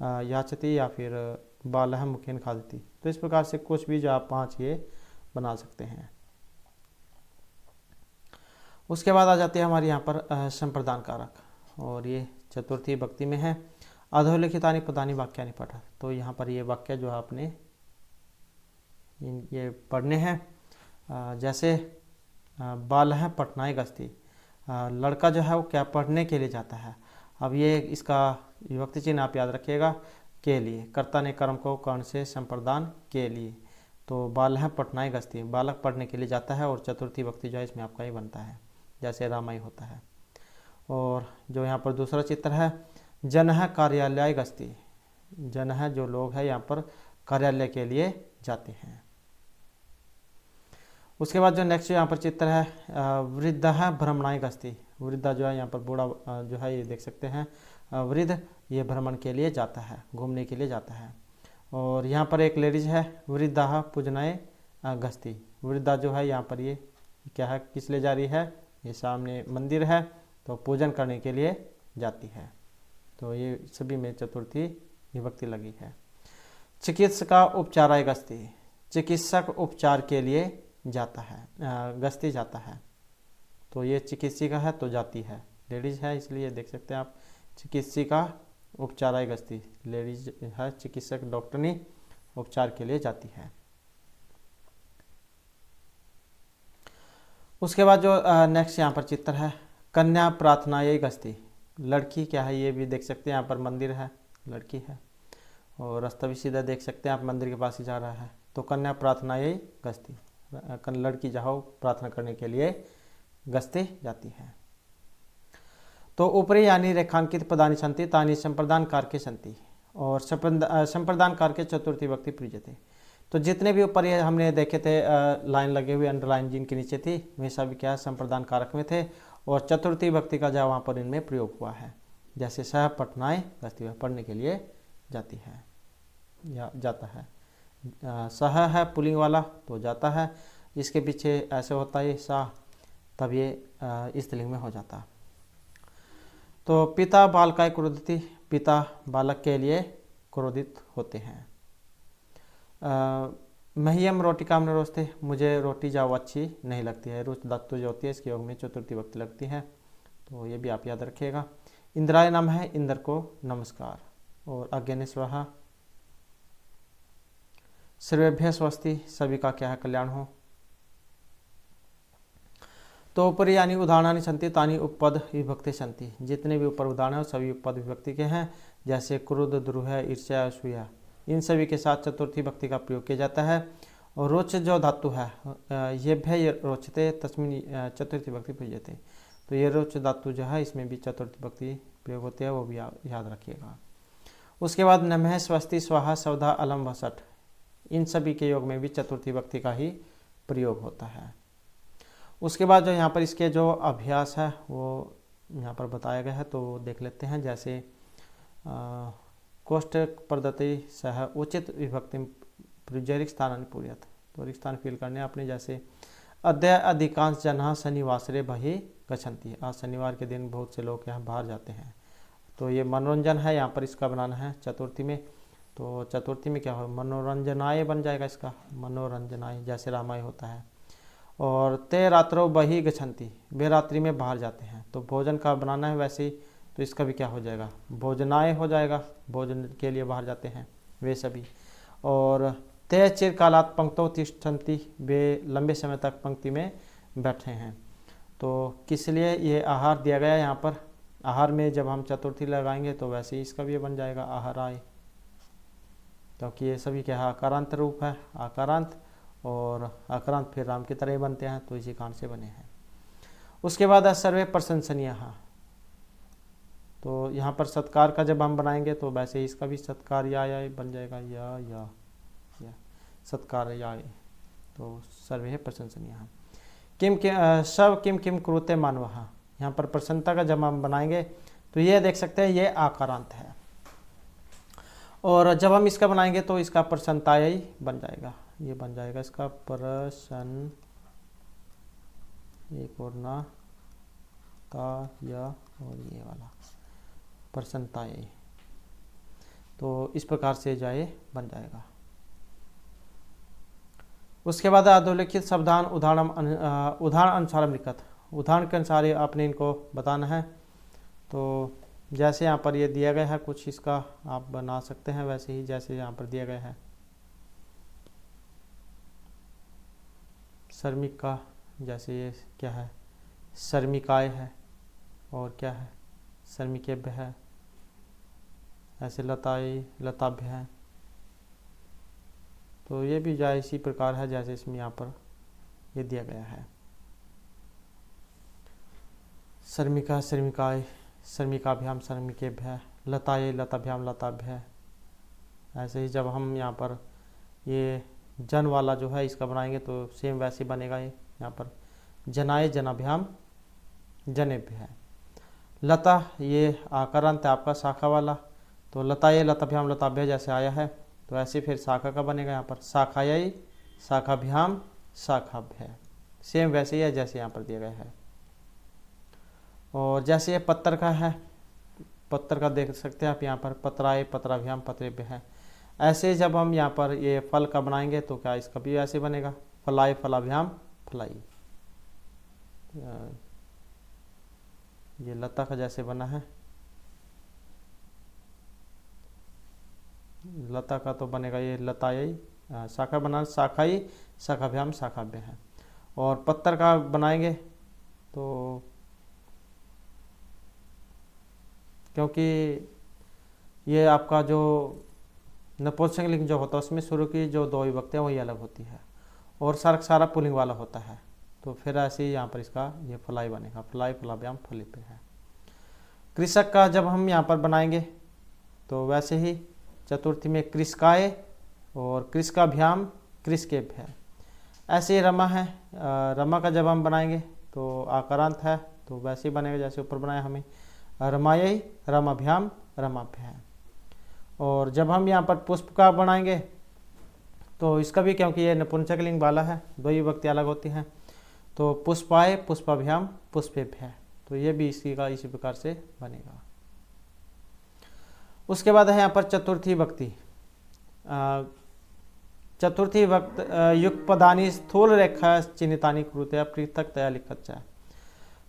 याचति, या फिर बालह मुखेन खादति। तो इस प्रकार से कुछ भी जो आप 5 ये बना सकते हैं। उसके बाद आ जाती है हमारी यहाँ पर संप्रदान कारक, और ये चतुर्थी भक्ति में है। अधोलिखितानि पदानि वाक्यानि पठ। तो यहाँ पर ये वाक्य जो आपने ये पढ़ने हैं। जैसे बालह पठनाय गस्ति, लड़का जो है वो क्या पढ़ने के लिए जाता है। अब ये इसका विभक्ति चिन्ह आप याद रखिएगा, के लिए, कर्ता ने कर्म को कर्ण से संप्रदान के लिए। तो बालह पठनाय गस्ति, बालक पढ़ने के लिए जाता है, और चतुर्थी भक्ति जो है इसमें आपका ही बनता है, जैसे रामाई होता है। और जो यहाँ पर दूसरा चित्र है, जनः कार्यालय गस्ति, जनः जो लोग हैं यहाँ पर कार्यालय के लिए जाते हैं। उसके बाद जो नेक्स्ट यहाँ पर चित्र है, वृद्धः भ्रमणाय गस्ति, वृद्धा जो है यहाँ पर बूढ़ा जो है ये देख सकते हैं, वृद्ध ये भ्रमण के लिए जाता है, घूमने के लिए जाता है। और यहाँ पर एक लेडीज है, वृद्धा पूजनाय गस्ति, वृद्धा जो है यहाँ पर ये क्या है, किस लिए जा रही है, ये सामने मंदिर है, तो पूजन करने के लिए जाती है। तो ये सभी में चतुर्थी विभक्ति लगी है। चिकित्सका उपचाराय गस्ति, चिकित्सक उपचार के लिए जाता है, गस्ती जाता है। तो ये चिकित्सिका है तो जाती है, लेडीज है इसलिए देख सकते हैं आप, चिकित्सिका उपचाराय गस्ती, लेडीज है, चिकित्सक डॉक्टरनी उपचार के लिए जाती है। उसके बाद जो नेक्स्ट यहाँ पर चित्र है, कन्या प्रार्थनाय गस्ती, लड़की क्या है ये भी देख सकते हैं, यहाँ पर मंदिर है, लड़की है, और रास्ता भी सीधा देख सकते हैं आप, मंदिर के पास ही जा रहा है। तो कन्या प्रार्थनाय गस्ती, लड़की जाओ प्रार्थना करने के लिए गस्ते जाती है। तो ऊपरी यानी रेखांकित पदानि सन्ति तानि संप्रदान कारके सन्ति, और संप्रदान कारके चतुर्थी भक्ति प्रयुज्यते। तो जितने भी ऊपर ये हमने देखे थे लाइन लगे हुए, अंडरलाइन जिनके नीचे थी, वे सभी क्या संप्रदान कारक में थे, और चतुर्थी भक्ति का जो वहाँ पर इनमें प्रयोग हुआ है। जैसे सह पठनाय गस्ति, पढ़ने के लिए जाती है या जाता है। सह है पुलिंग वाला तो जाता है, इसके पीछे ऐसे होता है सा, तब ये स्त्रीलिंग में हो जाता। तो पिता बालकाय क्रोधति, पिता बालक के लिए क्रोधित होते हैं। मह्यम रोटिका में रोजते, मुझे रोटी जाओ अच्छी नहीं लगती है, रुच धातु जो होती है इसके योग में चतुर्थी भक्ति लगती है, तो ये भी आप याद रखिएगा। इंद्राय नम है, इंद्र को नमस्कार, और अज्ञाने स्वाहा, सर्वेभ्य स्वस्ति, सभी का क्या है कल्याण हो। तो ऊपर यानी उदाहरणानि सन्ति तानि उपपद विभक्ति सन्ति, जितने भी ऊपर उदाहरण हैं सभी उपपद विभक्ति के हैं। जैसे क्रोध, द्रोह, ईर्ष्या, असूया, इन सभी के साथ चतुर्थी भक्ति का प्रयोग किया जाता है। और रोच जो धातु है, ये भय रोचते तस्मिन चतुर्थी भक्ति प्रयुज्यते। तो ये रोच धातु जो है इसमें भी चतुर्थी भक्ति प्रयोग होती है, वो भी याद रखिएगा। उसके बाद नमः स्वस्ति स्वाहा सवधा अलम वसठ, इन सभी के योग में भी चतुर्थी भक्ति का ही प्रयोग होता है। उसके बाद जो यहाँ पर इसके जो अभ्यास है वो यहाँ पर बताया गया है, तो देख लेते हैं। जैसे कोष्ठक पद्धति सह उचित विभक्ति प्रयुज्य स्थानानि पूर्यात्, तो रिक्त स्थान फिल करने अपने। जैसे अद्य अधिकांश जन शनिवासरे बहि गच्छन्ति, आज शनिवार के दिन बहुत से लोग यहाँ बाहर जाते हैं। तो ये मनोरंजन है, यहाँ पर इसका बनाना है चतुर्थी में। तो चतुर्थी में क्या हो, मनोरंजनाय बन जाएगा इसका, मनोरंजनाय, जैसे रामाय होता है। और ते रात्रो बहि गच्छन्ति, वे रात्रि में बाहर जाते हैं। तो भोजन का बनाना है वैसे ही, तो इसका भी क्या हो जाएगा, भोजनाय हो जाएगा, भोजन के लिए बाहर जाते हैं वे सभी। और ते चिरकालात् पंक्तौ तिष्ठन्ति, वे लंबे समय तक पंक्ति में बैठे हैं। तो किस लिए ये आहार दिया गया है यहाँ पर, आहार में जब हम चतुर्थी लगाएंगे तो वैसे ही इसका भी बन जाएगा आहाराय, क्योंकि ये सभी क्या है, आकारांत रूप है, आकारांत और आक्रांत फिर राम की तरह बनते हैं, तो इसी कारण से बने हैं। उसके बाद सर्वे प्रशंसनीय, तो यहाँ पर सत्कार का जब हम बनाएंगे तो वैसे ही इसका भी सत्कार या बन जाएगा, या सत्कार या, तो सर्वे प्रशंसनीय। किम सब किम किम कुरुते मानवः, यहाँ पर प्रसन्नता का जब हम बनाएंगे तो ये देख सकते हैं ये आकारांत है, और जब हम इसका बनाएंगे तो इसका प्रसन्नताय ही बन जाएगा, ये बन जाएगा इसका प्रसन्न, एक और ना ता या और ये वाला प्रसन्नताय, तो इस प्रकार से जाए बन जाएगा। उसके बाद अधोलिखित शब्दान उदाहरण अनुसार लिखत, उदाहरण के अनुसार आपने इनको बताना है। तो जैसे यहाँ पर ये दिया गया है कुछ, इसका आप बना सकते हैं वैसे ही जैसे यहाँ पर दिया गया है। शर्मिका, जैसे ये क्या है, शर्मिकाय है, और क्या है, शर्मिकेभ्य है, ऐसे लताई लताभ्य है। तो ये भी जाए इसी प्रकार है जैसे इसमें यहाँ पर ये दिया गया है। शर्मिका शर्मिकाय, शर्मिकाभ्याम शर्मिकेभ्य, लताये लताभ्याम लताभ्य। ऐसे ही जब हम यहाँ पर ये जन वाला जो है इसका बनाएंगे तो सेम वैसे बनेगा। ये यहाँ पर जनाए जनाभ्याम जनेभ्य है। लता ये आकारांत है आपका शाखा वाला, तो लताये लताभ्याम लताभ्य जैसे आया है तो ऐसे फिर शाखा का बनेगा यहाँ पर शाखायै शाखाभ्याम शाखाभ्य, सेम वैसे ही है जैसे यहाँ पर दिया गया है। और जैसे ये पत्थर का है, पत्थर का देख सकते हैं आप यहाँ पर पत्राए पत्राभ्याम पत्रेभ्य है। ऐसे जब हम यहाँ पर ये फल का बनाएंगे तो क्या इसका भी ऐसे बनेगा फलाए फलाभ्याम फलाई। ये लता का जैसे बना है, लता का तो बनेगा ये लताई शाखा बना शाखाई शाखाभ्याम शाखाभ्य है। और पत्थर का बनाएंगे तो क्योंकि ये आपका जो नपुंसकलिंग जो होता है उसमें शुरू की जो दो विभक्तियाँ वही अलग होती है और सारा पुल्लिंग वाला होता है, तो फिर ऐसे ही यहाँ पर इसका ये फलाई बनेगा फलाई फलाभ्याम फली पे है। कृषक का जब हम यहाँ पर बनाएंगे तो वैसे ही चतुर्थी में कृषकाय और कृषकाभ्याम कृषकेभ्य है। ऐसे ही रमा है, रमा का जब हम बनाएंगे तो आकारांत है तो वैसे ही बनेगा जैसे ऊपर बनाया हमें रमायै रमाभ्याम रमाभ्य है। और जब हम यहाँ पर पुष्प का बनाएंगे तो इसका भी क्योंकि ये नपुंसकलिंग वाला है दो ही विभक्ति अलग होती हैं तो पुष्पाय पुष्पाभ्याम पुष्पेभ्य है, तो ये भी इसी का इसी प्रकार से बनेगा। उसके बाद है यहाँ पर चतुर्थी विभक्ति। चतुर्थी विभक्ति युक्त पदानी स्थूल रेखा चिन्हितानी कृतया पृथकतया लिखत चाहे,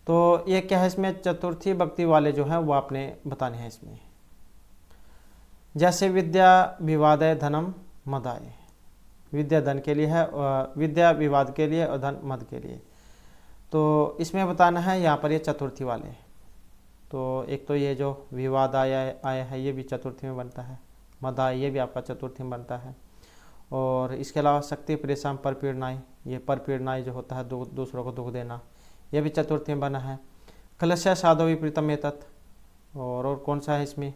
तो ये क्या है इसमें चतुर्थी विभक्ति वाले जो हैं वो आपने बताने हैं इसमें। जैसे विद्या विवादय धनम मदाय, विद्या धन के लिए है, विद्या विवाद के लिए और धन मद के लिए, तो इसमें बताना है यहाँ पर ये चतुर्थी वाले। तो एक तो ये जो विवाद आया है ये भी चतुर्थी में बनता है, मदाय ये भी आपका चतुर्थी में बनता है। और इसके अलावा शक्ति प्रेषम परपीड़नाई, ये परपीड़नाई जो होता है दूसरों को दुख देना, ये भी चतुर्थी में बना है। कलशय साधो विपरीतम एतत्, और कौन सा है इसमें,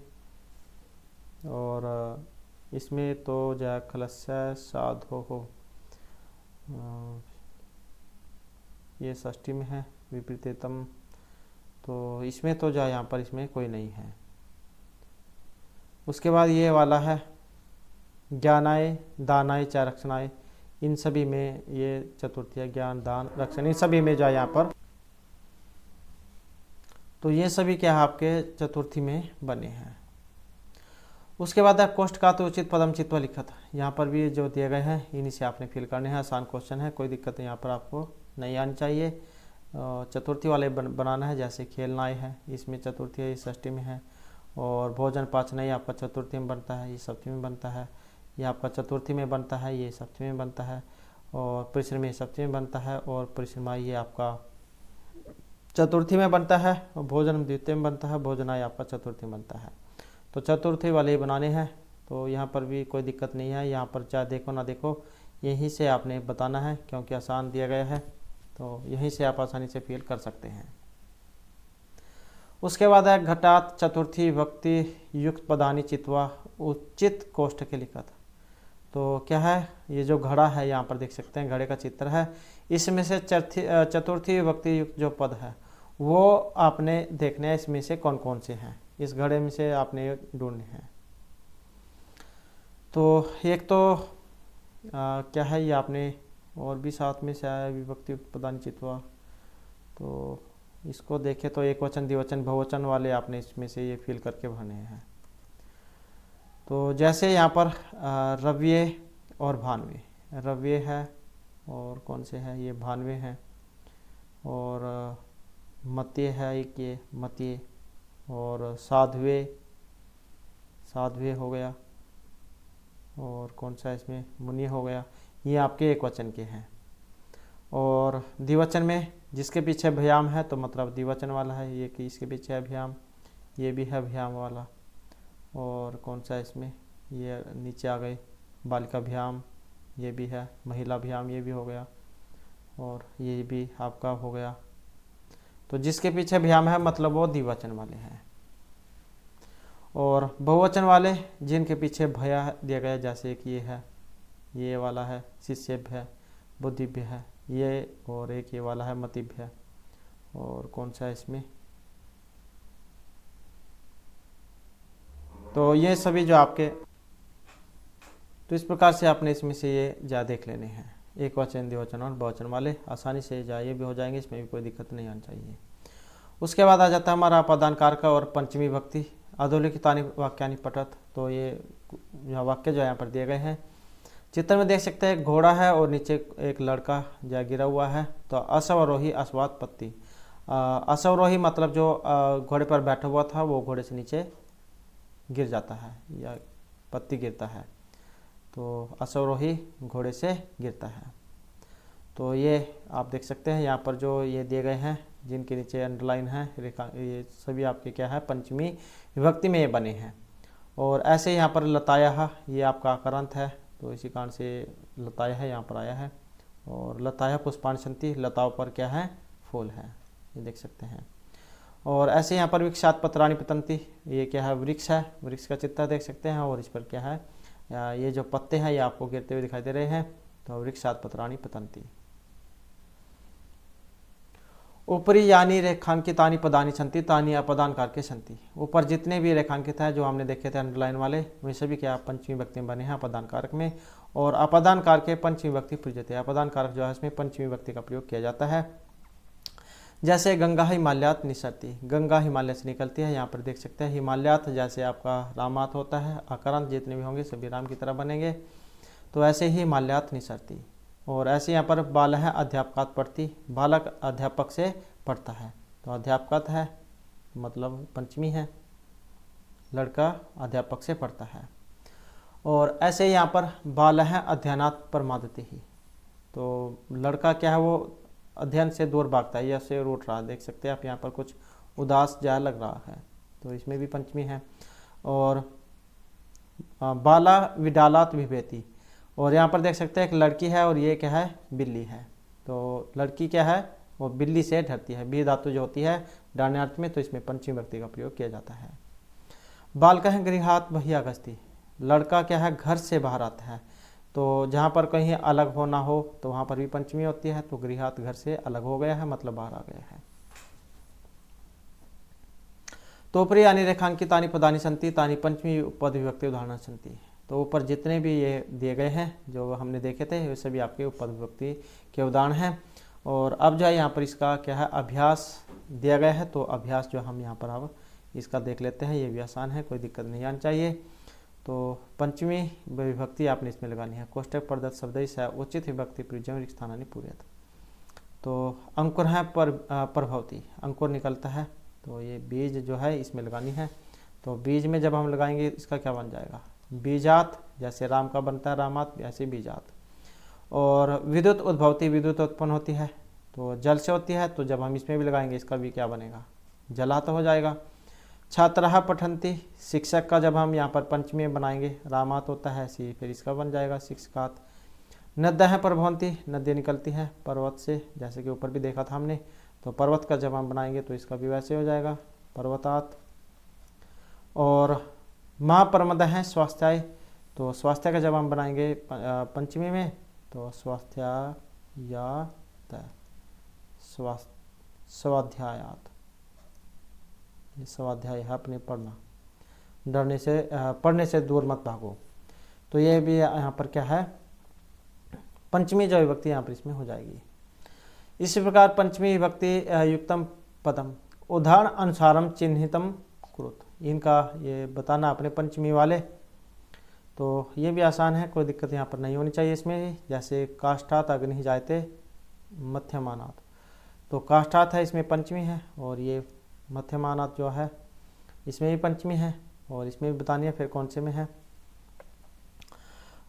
और इसमें तो जो कलशय साधो हो ये षष्ठी में है विपरीतम, तो इसमें तो जो यहाँ पर इसमें कोई नहीं है। उसके बाद ये वाला है ज्ञानाय, दानाय, च रक्षणाय, इन सभी में ये चतुर्थी है, ज्ञान, दान, रक्षण, इन सभी में जो है यहाँ पर, तो ये सभी क्या है आपके चतुर्थी में बने हैं। उसके बाद है कोष्ठ का तो उचित पदम चित्वा लिखत, यहाँ पर भी जो दिए गए हैं इन्हीं से आपने फिल करने हैं। आसान क्वेश्चन है, कोई दिक्कत यहाँ पर आपको नहीं आनी चाहिए। चतुर्थी वाले बनाना है, जैसे खेलनाय है, इसमें चतुर्थी है, ये षष्ठी में है। और भोजन पाचनाय आपका चतुर्थी में बनता है, ये सप्तमी में बनता है। ये आपका चतुर्थी में बनता है, ये सप्तमी में बनता है। और परिश्रमी सप्तमी में बनता है। और परिश्रमाय ये आपका चतुर्थी में बनता है। और भोजन द्वितीय में बनता है, भोजनाय आपका चतुर्थी में बनता है। तो चतुर्थी वाले बनाने हैं, तो यहाँ पर भी कोई दिक्कत नहीं है। यहाँ पर चाहे देखो ना देखो, यहीं से आपने बताना है, क्योंकि आसान दिया गया है, तो यहीं से आप आसानी से फिल कर सकते हैं। उसके बाद है घटात चतुर्थी विभक्ति युक्त पदानी चित्वा उचित कोष्ठ के लिखत। तो क्या है, ये जो घड़ा है यहाँ पर देख सकते हैं, घड़े का चित्र है। इसमें से चतुर्थी विभक्ति युक्त जो पद है वो आपने देखने हैं, इसमें से कौन कौन से हैं, इस घड़े में से आपने ढूंढने हैं। तो एक तो क्या है, ये आपने और भी साथ में से आया विभक्ति युक्त पदानी चित्वा, तो इसको देखें तो एक वचन, द्विवचन, बहुवचन वाले आपने इसमें से ये फिल करके भरने हैं। तो जैसे यहाँ पर रव्य और भानवे, रव्य है और कौन से है, ये भानवे हैं। और मत्य है एक, ये मत्य। और साध्वे, साध्वे हो गया। और कौन सा इसमें, मुनि हो गया। ये आपके एक वचन के हैं। और द्विवचन में जिसके पीछे भयाम है तो मतलब द्विवचन वाला है, ये कि इसके पीछे है भयाम, ये भी है भयाम वाला। और कौन सा इसमें, ये नीचे आ गए बालिका भयाम, ये भी है, महिला भयाम, ये भी हो गया। और ये भी आपका हो गया। तो जिसके पीछे भयाम है मतलब वो द्विवचन वाले हैं। और बहुवचन वाले जिनके पीछे भया दिया गया, जैसे कि ये है, ये वाला है शिष्यभ्य है, बुद्धिभ्य है ये। और एक ये वाला है मतिभ्य। और कौन सा है इसमें, तो ये सभी जो आपके, तो इस प्रकार से आपने इसमें से ये जा देख लेने हैं, एक वचन, द्विवचन और बहुवचन वाले, आसानी से जा ये भी हो जाएंगे, इसमें भी कोई दिक्कत नहीं आनी चाहिए। उसके बाद आ जाता है हमारा अपादानकार का और पंचमी भक्ति अधोलिखितानि वाक्यानि पठत। तो ये वाक्य जो यहाँ पर दिए गए हैं, चित्र में देख सकते हैं, एक घोड़ा है और नीचे एक लड़का जो गिरा हुआ है। तो असवरोही अस्वाद पत्ती, असवरोही मतलब जो घोड़े पर बैठा हुआ था वो घोड़े से नीचे गिर जाता है या पत्ती गिरता है। तो असवरोही घोड़े से गिरता है। तो ये आप देख सकते हैं यहाँ पर जो ये दिए गए हैं, जिनके नीचे अंडरलाइन है रेखा, ये सभी आपके क्या है, पंचमी विभक्ति में ये बने हैं। और ऐसे यहाँ पर लताया, ये आपका आकारांत है, तो इसी कारण से लताया है यहाँ पर आया है। और लताया पुष्पाणि सन्ति, लताओं पर क्या है, फूल है, ये देख सकते हैं। और ऐसे यहाँ पर वृक्षात पत्राणि पतन्ति, ये क्या है, वृक्ष है, वृक्ष का चित्र देख सकते हैं। और इस पर क्या है, ये जो पत्ते हैं ये आपको गिरते हुए दिखाई दे रहे हैं। तो वृक्षात पत्राणि पतन्ति। ऊपरी यानी रेखांकितानि पदानि सन्ति तानि अपदानकार के सन्ति, ऊपर जितने भी रेखांकित है जो हमने देखे थे अंडरलाइन वाले, वे सभी क्या पंचमी विभक्ति में बने हैं अपदान कारक में। और अपदान कारक के पंचमी विभक्ति प्रयुज्यते, अपदान कारक जो है इसमें पंचमी विभक्ति का प्रयोग किया जाता है। जैसे गंगा हिमालयात निसरती, गंगा हिमालय से निकलती है, यहाँ पर देख सकते हैं हिमालयात, जैसे आपका रामात होता है, आकारांत जितने भी होंगे सभी राम की तरह बनेंगे। तो ऐसे ही हिमालयात निसरती। और ऐसे यहाँ पर बाल है अध्यापकात पढ़ती, बालक अध्यापक से पढ़ता है। तो अध्यापकात है मतलब पंचमी है, लड़का अध्यापक से पढ़ता है। और ऐसे यहाँ पर बाल है अध्ययनात् प्रमादति ही, तो लड़का क्या है वो अध्ययन से दूर भागता है या से रूठ रहा है, देख सकते हैं आप यहाँ पर कुछ उदास जा लग रहा है, तो इसमें भी पंचमी है। और बाला विडालात विभेति, और यहाँ पर देख सकते हैं एक लड़की है और ये क्या है, बिल्ली है। तो लड़की क्या है, वो बिल्ली से डरती है, बी धातु जो होती है डरने अर्थ में, तो इसमें पंचमी विभक्ति का प्रयोग किया जाता है। बाल का है गृहात बहियागस्ती, लड़का क्या है घर से बाहर आता है। तो जहाँ पर कहीं अलग होना हो तो वहाँ पर भी पंचमी होती है। तो गृहात घर से अलग हो गया है मतलब बाहर आ गया है। तो ऊपरी यानी रेखांकितानि पदानि सन्ति तानि पंचमी पद विभक्ति उदाहरण सन्ति, तो ऊपर जितने भी ये दिए गए हैं जो हमने देखे थे वे सभी आपके उपपद विभक्ति के उदाहरण हैं। और अब जो है यहाँ पर इसका क्या है अभ्यास दिया गया है, तो अभ्यास जो हम यहाँ पर अब इसका देख लेते हैं। ये भी आसान है, कोई दिक्कत नहीं आनी चाहिए। तो पंचमी विभक्ति आपने इसमें लगानी है। कोष्टक प्रदत्त शब्द से उचित विभक्ति प्रयोज्य स्थानानि पूर्यत। तो अंकुर है प्रभवती, अंकुर निकलता है, तो ये बीज जो है इसमें लगानी है। तो बीज में जब हम लगाएंगे इसका क्या बन जाएगा बीजात, जैसे राम का बनता है रामात, ऐसे बीजात। और विद्युत उद्भवती, विद्युत उत्पन्न होती है तो जल से होती है, तो जब हम इसमें भी लगाएंगे इसका भी क्या बनेगा जलात हो जाएगा। छात्रः पठन्ति, शिक्षक का जब हम यहाँ पर पंचमी में बनाएंगे रामात होता है ऐसी, फिर इसका बन जाएगा शिक्षकात। नद्यः प्रभवन्ति, नदियाँ निकलती हैं पर्वत से, जैसे कि ऊपर भी देखा था हमने। तो पर्वत का जब हम बनाएंगे तो इसका भी वैसे हो जाएगा पर्वतात। और महाप्रमदः स्वास्थ्याय, तो स्वास्थ्य का जब हम बनाएंगे पंचमी में तो स्वास्थ्यायात, स्वाध्यायात, ये स्वाध्याय है अपने पढ़ना, डरने से पढ़ने से दूर मत भागो। तो ये भी यहाँ पर क्या है पंचमी जो विभक्ति यहाँ पर इसमें हो जाएगी। इसी प्रकार पंचमी विभक्ति युक्तम पदम उदाहरण अनुसारम चिन्हितम कुरुत, इनका ये बताना अपने पंचमी वाले। तो ये भी आसान है, कोई दिक्कत यहाँ पर नहीं होनी चाहिए इसमें। जैसे काष्ठात अग्नि जायते मध्यमानात, तो काष्ठात है इसमें पंचमी है, और ये मध्यमानात जो है इसमें भी पंचमी है, और इसमें भी बतानी है फिर कौन से में है।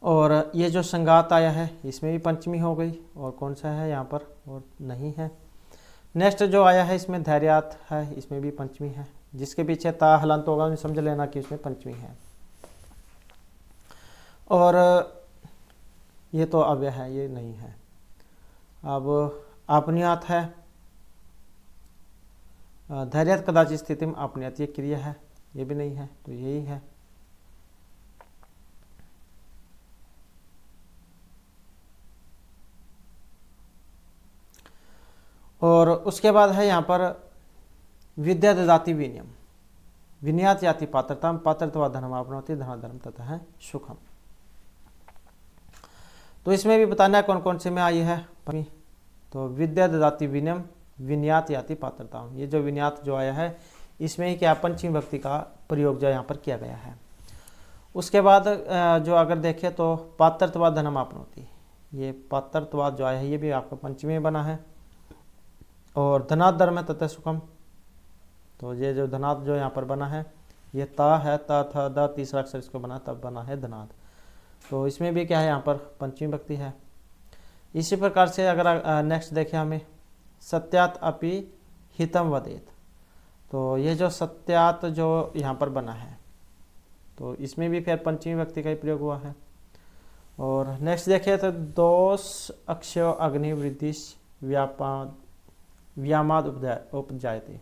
और ये जो संगात आया है इसमें भी पंचमी हो गई, और कौन सा है यहाँ पर और नहीं है। नेक्स्ट जो आया है इसमें धैर्यात है, इसमें भी पंचमी है। जिसके पीछे ता हलंत होगा उन्हें समझ लेना कि इसमें पंचमी है। और ये तो अव्यय है, ये नहीं है। अब आपनियात है, धैर्यात कदाचित स्थिति में आपनियात ये क्रिया है, ये भी नहीं है, तो यही है। और उसके बाद है यहाँ पर विद्या ददाति विनियम, विनियात याति पात्रता, पात्रत्वा धर्म आपनोति धर्म तथा है सुखम। तो इसमें भी बताना है कौन कौन से में आई है। तो विद्या ददाति विनियम, विनियात याति पात्रता, ये जो विनियात जो आया है इसमें ही क्या पंचमी विभक्ति का प्रयोग जो यहाँ पर किया गया है। उसके बाद जो अगर देखें तो पात्रत्वा धर्म आपनोति, ये पात्रत्वा जो आया है ये भी आपका पंचमी में बना है। और धनात् धर्म तथा सुखम, तो ये जो धनात् जो यहाँ पर बना है ये ता है, ता था दा तीसरा अक्षर इसको बना तब बना है धनात्। तो इसमें भी क्या है यहाँ पर पंचमी विभक्ति है। इसी प्रकार से अगर नेक्स्ट देखें हमें सत्यात अपि हितम वदेत, तो ये जो सत्यात जो यहाँ पर बना है तो इसमें भी फिर पंचमी विभक्ति का ही प्रयोग हुआ है। और नेक्स्ट देखें तो दोष अक्षय अग्नि वृद्धिश व्यामाद उपजायते,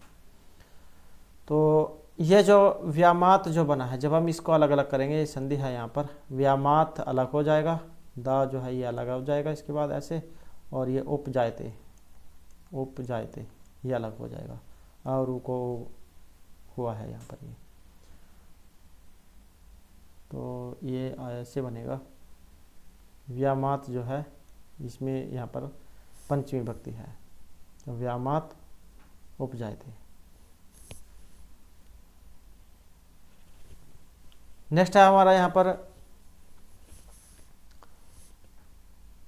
तो ये जो व्यामात जो बना है जब हम इसको अलग अलग करेंगे, ये संधि है यहाँ पर, व्यामात अलग हो जाएगा, दा जो है ये अलग हो जाएगा इसके बाद ऐसे, और ये उपजायते उपजायते ये अलग हो जाएगा, और को हुआ है यहाँ पर ये, तो ये ऐसे बनेगा। व्यामात जो है इसमें यहाँ पर पंचमी विभक्ति है, तो व्यामात उपजायते। नेक्स्ट है हमारा यहाँ पर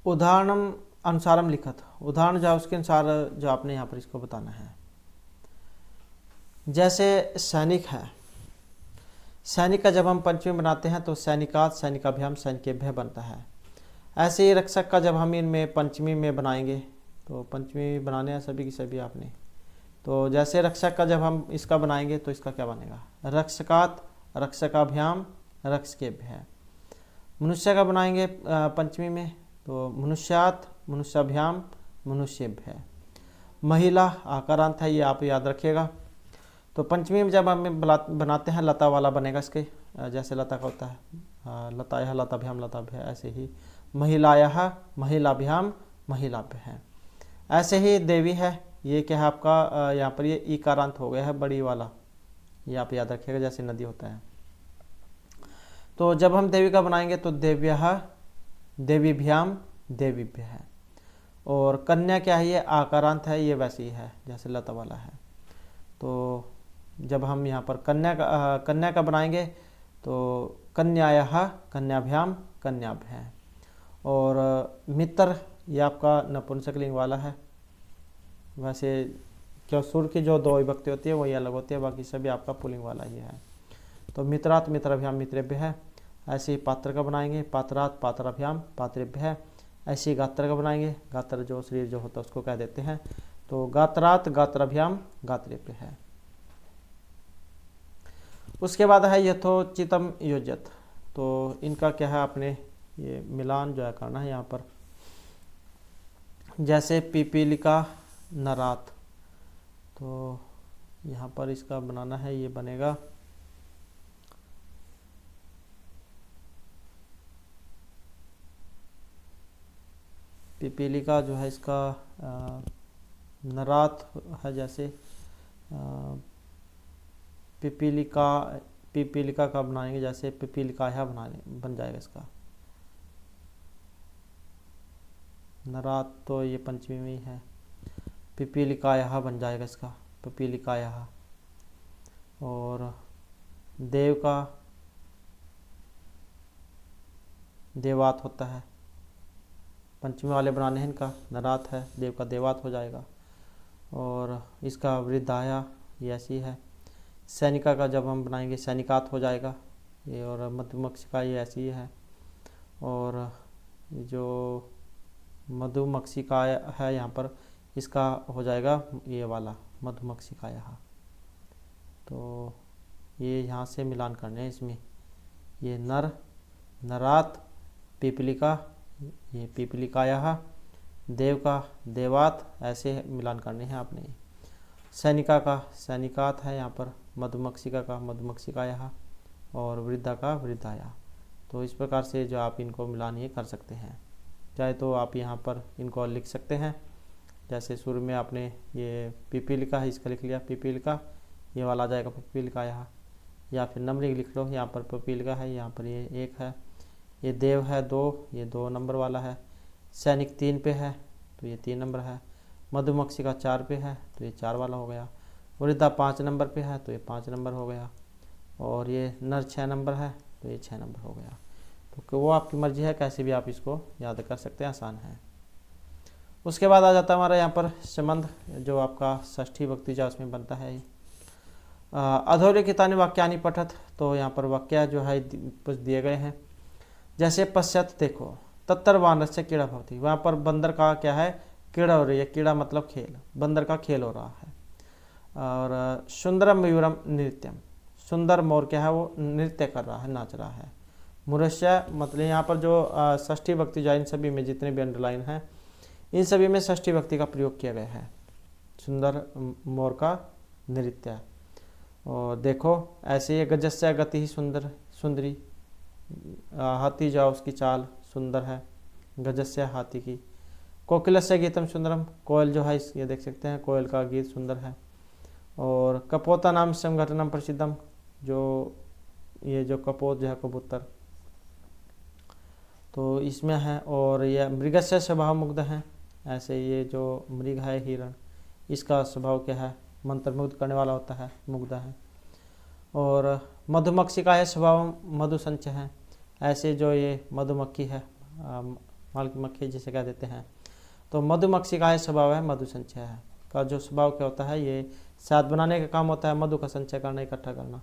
उदाहरणम अनुसारम लिखत, उदाहरण जो है उसके अनुसार जो आपने यहाँ पर इसको बताना है। जैसे सैनिक है, सैनिक का जब हम पंचमी बनाते हैं तो सैनिकात, सैनिकाभ्याम, सैनिकेभ्य बनता है। ऐसे ही रक्षक का जब हम इनमें पंचमी में बनाएंगे तो पंचमी बनाने हैं सभी की सभी आपने। तो जैसे रक्षक का जब हम इसका बनाएंगे तो इसका क्या बनेगा रक्षकात, रक्षकाभ्याम, रक्षकेभ्य। मनुष्य का बनाएंगे पंचमी में तो मनुष्यात, मनुष्याभ्याम, मनुष्येभ्य। महिला आकारांत है, ये आप याद रखिएगा। तो पंचमी में जब हम बनाते हैं लता वाला बनेगा इसके, जैसे लता का होता है लतायः लताभ्याम लताभ्य, ऐसे ही महिलायः महिलाभ्याम महिलाभ्य। ऐसे ही देवी है, ये क्या है आपका यहाँ पर ये ईकारांत हो गया है बड़ी वाला, ये आप याद रखिएगा जैसे नदी होता है। तो जब हम देवी का बनाएंगे तो देव्यः, देवीभ्याम, देवीभ्य है। और कन्या क्या है, ये आकारांत है, ये वैसी है जैसे लता वाला है। तो जब हम यहाँ पर कन्या का बनाएंगे तो कन्यायः, कन्याभ्याम, कन्याभ्य। और मित्र ये आपका नपुंसकलिंग वाला है। वैसे क्यों सुर की जो दो विभक्ति होती है वही अलग होती है, बाकी सभी आपका पुल्लिंग वाला ही है। तो मित्रात्, मित्राभ्याम, मित्रेभ्य है। ऐसे ही पात्र का बनाएंगे, पात्रात्, पात्राभ्याम, पात्रेभ्य है। ऐसे ही गात्र का बनाएंगे, गात्र जो शरीर जो होता है उसको कह देते हैं, तो गात्रात्, गात्राभ्याम, गात्रेभ्य है। उसके बाद है यथोचितम योज्यत। तो इनका क्या है, आपने ये मिलान जो है करना है यहाँ पर। जैसे पिपीलिका, नरात, तो यहाँ पर इसका बनाना है, ये बनेगा पिपीलिका जो है इसका नरात है। जैसे पिपीलिका का बनाएंगे, जैसे पिपीलिकाया बन जाएगा इसका। नरात तो ये पंचमी में ही है, पिपीलिकाया बन जाएगा इसका, पिपीलिकाया। और देव का देवात होता है, पंचमी वाले बनाने हैं इनका, नरात है, देव का देवात हो जाएगा। और इसका वृद्धाया ये ऐसी है। सैनिका का जब हम बनाएंगे सैनिकात हो जाएगा ये। और मधुमक्षिका ये ऐसी है। और जो मधुमक्षिका है यहाँ पर, इसका हो जाएगा ये वाला मधुमक्षिकाया। तो ये यहाँ से मिलान करने हैं इसमें, ये नर, नरात, पिपलिका, ये पिपलिकाया, देव का देवात, ऐसे मिलान करने हैं आपने। सैनिका का सैनिकात है यहाँ पर, मधुमक्षिका का मधुमक्षिकाया, और वृद्धा का वृद्धाया। तो इस प्रकार से जो आप इनको मिलान ये कर सकते हैं। चाहे तो आप यहाँ पर इनको लिख सकते हैं, जैसे शुरू में आपने ये पिपीलिका है इसका लिख लिया, पिपीलिका, ये वाला आ जाएगा पिपीलिकाया। या फिर नंबरिंग लिख लो, यहाँ पर पिपीलिका है, यहाँ पर ये 1 है, ये देव है 2, ये 2 नंबर वाला है। सैनिक 3 पे है तो ये 3 नंबर है। मधुमक्षिका 4 पे है तो ये 4 वाला हो गया। वृद्धा 5 नंबर पे है तो ये 5 नंबर हो गया। और ये नर 6 नंबर है तो ये 6 नंबर हो गया। तो वो आपकी मर्जी है, कैसे भी आप इसको याद कर सकते हैं, आसान है। उसके बाद आ जाता है हमारा यहाँ पर संबंध, जो आपका षष्ठी विभक्ति जो उसमें बनता है। अधोरेखितानि वाक्यानि पठत, तो यहाँ पर वाक्य जो है कुछ दिए गए हैं। जैसे पश्चात देखो, तत्तर वानरस्य क्रीड़ा भवति, वहाँ पर बंदर का क्या है, क्रीड़ा हो रही है। क्रीड़ा मतलब खेल, बंदर का खेल हो रहा है। और सुंदरम मयूरम नृत्यम, सुंदर मोर क्या है, वो नृत्य कर रहा है, नाच रहा है। मुरस्य मतलब यहाँ पर जो षष्ठी विभक्ति जो इन सभी में जितने भी अंडरलाइन हैं, इन सभी में षष्ठी विभक्ति का प्रयोग किया गया है। सुंदर मोर का नृत्य। और देखो ऐसे ही गजस्य गति ही सुंदर, सुंदरी, हाथी जाओ उसकी चाल सुंदर है, गजस्य हाथी की। कोकिलस्य गीतम सुंदरम, कोयल जो है ये देख सकते हैं, कोयल का गीत सुंदर है। और कपोता नाम संघटनम प्रसिद्धम, जो ये जो कपोत जो है कबूतर, तो इसमें है। और यह मृगस्य स्वभाव मुग्ध है, ऐसे ये जो मृग है हिरण, इसका स्वभाव क्या है, मंत्रमुग्ध करने वाला होता है, मुग्ध है। और मधुमक्षिका है स्वभाव मधुसंचय है, ऐसे जो ये मधुमक्खी है, मक्खी जिसे कह देते हैं, तो मधुमक्षिका है स्वभाव है मधुसंचय है, का जो स्वभाव क्या होता है, ये शहद बनाने का काम होता है, मधु का संचय करना, इकट्ठा करना।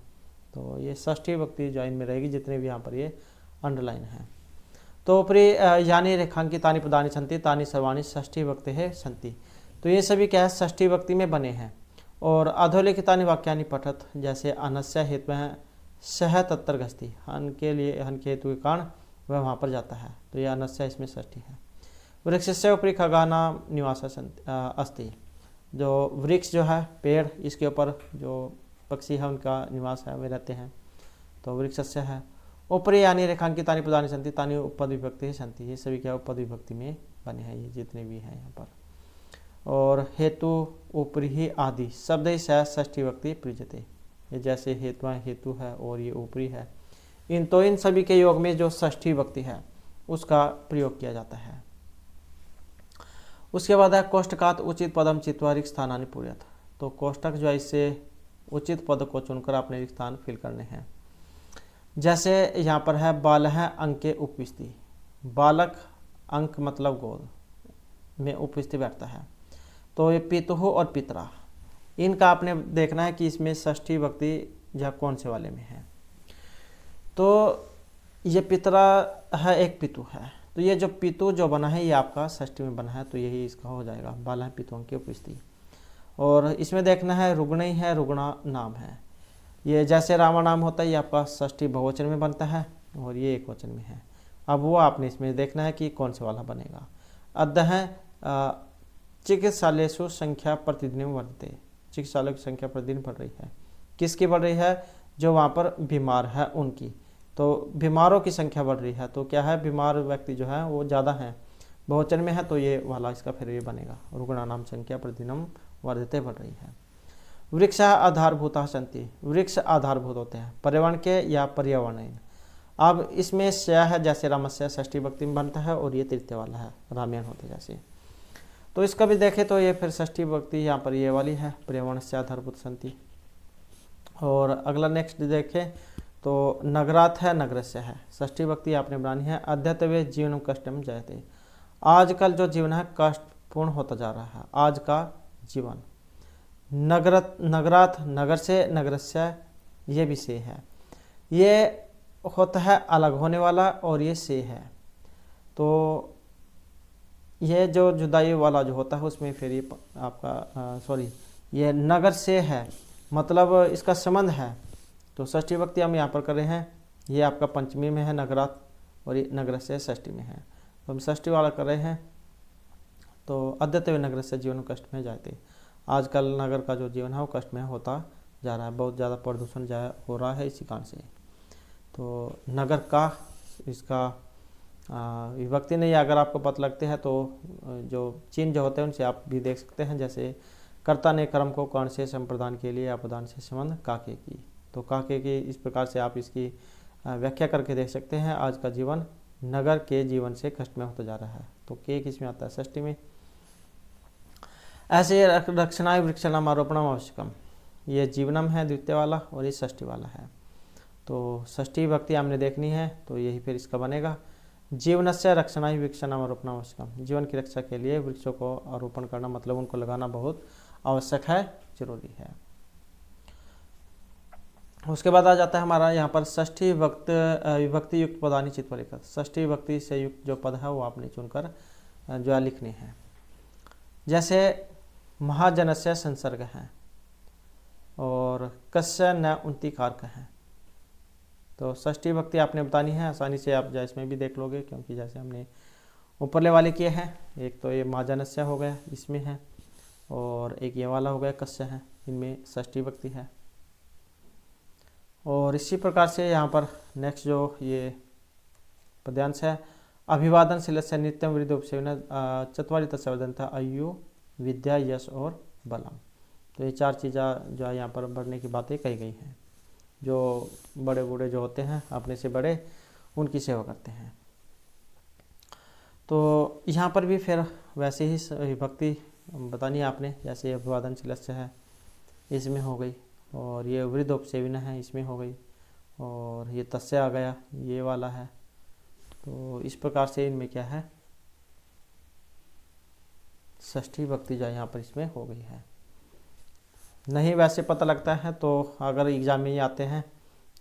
तो ये षष्ठी विभक्ति जो इनमें रहेगी, जितने भी यहाँ पर ये अंडरलाइन है। तो उपरि यानी रेखांकितानि पदानि सन्ति तानि सर्वाणि षष्ठी विभक्ति है संति, तो ये सभी क्या है, षष्ठी विभक्ति में बने हैं। और अधोलिखितानि वाक्यानि पठत, जैसे अनस्य हेतु है सह तत्तर गस्ती, हन के लिए, हन के हेतु के कारण वह वहाँ पर जाता है, तो यह अनस्य इसमें षष्ठी है। वृक्षस्य उपरि खगाना निवास अस्ति, जो वृक्ष जो है पेड़, इसके ऊपर जो पक्षी है उनका निवास है, वे रहते हैं, तो वृक्षस्य है। ऊपरी यानी रेखांकितानि पदानि सन्ति तानि उपपद विभक्ति सन्ति, ये सभी क्या उपपद विभक्ति में बने हैं, ये जितने भी हैं यहाँ पर। और हेतु ऊपरी ही आदि शब्द ही षष्ठी विभक्ति प्रयुज्यते, ये जैसे हेतु हेतु है और ये ऊपरी है, इन सभी के योग में जो षष्ठी विभक्ति है उसका प्रयोग किया जाता है। उसके बाद है कोष्टकात उचित पदम चित्वा रिक्त स्थानानि पूर्यत। तो कोष्टक जो है इससे उचित पद को चुनकर अपने रिक्त स्थान फिल करने हैं। जैसे यहाँ पर है बाल है अंके उपविष्टि, बालक अंक मतलब गोद में उपविष्टि बैठता है। तो ये पितुः और पितरा, इनका आपने देखना है कि इसमें षष्ठी विभक्ति या कौन से वाले में है। तो ये पितरा है, एक पितु है, तो ये जो पितु जो बना है ये आपका षष्ठी में बना है, तो यही इसका हो जाएगा बाल है पितु अंके उपविष्टि। और इसमें देखना है रुग्णी है, रुग्णा नाम है, ये जैसे रामा नाम होता है ये आपका षष्ठी बहुवचन में बनता है और ये एक वचन में है। अब वो आपने इसमें देखना है कि कौन से वाला बनेगा। अद्य है चिकित्सालयेषु संख्या प्रतिदिन वर्धते, चिकित्सालयों की संख्या प्रतिदिन बढ़ रही है। किसकी बढ़ रही है? जो वहाँ पर बीमार है उनकी, तो बीमारों की संख्या बढ़ रही है। तो क्या है, बीमार व्यक्ति जो है वो ज़्यादा है, बहुवचन में है, तो ये वाला इसका फिर ये बनेगा रुग्णा नाम संख्या प्रतिदिनम वर्धते बढ़ रही है। वृक्ष आधारभूता सन्ति, वृक्ष आधारभूत होते हैं पर्यावरण के या पर्यावरण। अब इसमें स्य है, जैसे रामस्य षष्ठी विभक्ति में बनता है और ये तृतीय वाला है रामायण होते जैसे। तो इसका भी देखें तो ये फिर षष्ठी विभक्ति यहाँ पर ये वाली है पर्यावरण से आधारभूत सन्ति। और अगला नेक्स्ट देखें तो नगरात है, नगरस्य है, षष्ठी विभक्ति आपने बनानी है। अद्यतवे जीवन कष्टम जयते, आजकल जो जीवन है कष्टपूर्ण होता जा रहा है, आज का जीवन। नगरात नगर से, नगरस्य ये भी से है, ये होता है अलग होने वाला और ये से है, तो ये जो जुदाई वाला जो होता है उसमें फिर ये आपका ये नगर से है, मतलब इसका संबंध है। तो षष्ठी विभक्ति हम यहाँ पर कर रहे हैं, ये आपका पंचमी में है नगरात और ये नगर से षष्ठी में है, तो हम षष्ठी वाला कर रहे हैं। तो अद्यतवे नगर से जीवन कष्ट में जाते, आजकल नगर का जो जीवन है वो कष्ट में होता जा रहा है, बहुत ज़्यादा प्रदूषण हो रहा है इसी कारण से। तो नगर का इसका विभक्ति नहीं, अगर आपको पता लगते हैं तो जो चिन्ह जो होते हैं उनसे आप भी देख सकते हैं। जैसे कर्ता ने कर्म को कर्ण से संप्रदान के लिए अपदान से संबंध काके की, तो काके की इस प्रकार से आप इसकी व्याख्या करके देख सकते हैं। आज का जीवन नगर के जीवन से कष्ट में होता जा रहा है, तो के किसमें आता है? षष्ठी में। ऐसे रक्षणाय वृक्षणाम आरोपणम आवश्यकम, ये जीवनम है द्वितीय वाला और ये षष्ठी वाला है। तो षष्ठी विभक्ति हमने देखनी है, तो यही फिर इसका बनेगा जीवनस्य रक्षणाय वृक्षणाम आरोपणम आवश्यकम, जीवन की रक्षा के लिए वृक्षों को आरोपण करना मतलब उनको लगाना बहुत आवश्यक है, जरूरी है। उसके बाद आ जाता है हमारा यहाँ पर षष्ठी विभक्ति युक्त पदानि चित्वा लिखत, षष्ठी विभक्ति से युक्त जो पद है वो आपने चुनकर जो है लिखने हैं। जैसे महाजनस्य संसर्ग है और कस्य न उन्ति कारक है, तो षष्ठी विभक्ति आपने बतानी है, आसानी से आप इसमें भी देख लोगे, क्योंकि जैसे हमने ऊपरले वाले किए हैं, एक तो ये महाजनस्य हो गया इसमें है और एक ये वाला हो गया कस्य है, इनमें षष्ठी विभक्ति है। और इसी प्रकार से यहाँ पर नेक्स्ट जो ये पद्यांश है अभिवादन शिलस्य नित्यम वृद्धि उपसेवना चत्वारि तस्य वदन्ता आयु विद्या यश और बलम, तो ये चार चीज़ें जो है यहाँ पर बढ़ने की बातें कही गई हैं। जो बड़े बूढ़े जो होते हैं अपने से बड़े उनकी सेवा करते हैं। तो यहाँ पर भी फिर वैसे ही विभक्ति बतानी है आपने, जैसे अभिवादन शिलस्य है इसमें हो गई, और ये वृद्धोपसेविना है इसमें हो गई, और ये तस्य आ गया ये वाला है। तो इस प्रकार से इनमें क्या है षष्ठी विभक्ति जो यहाँ पर इसमें हो गई है। नहीं वैसे पता लगता है तो अगर एग्जाम में ही आते हैं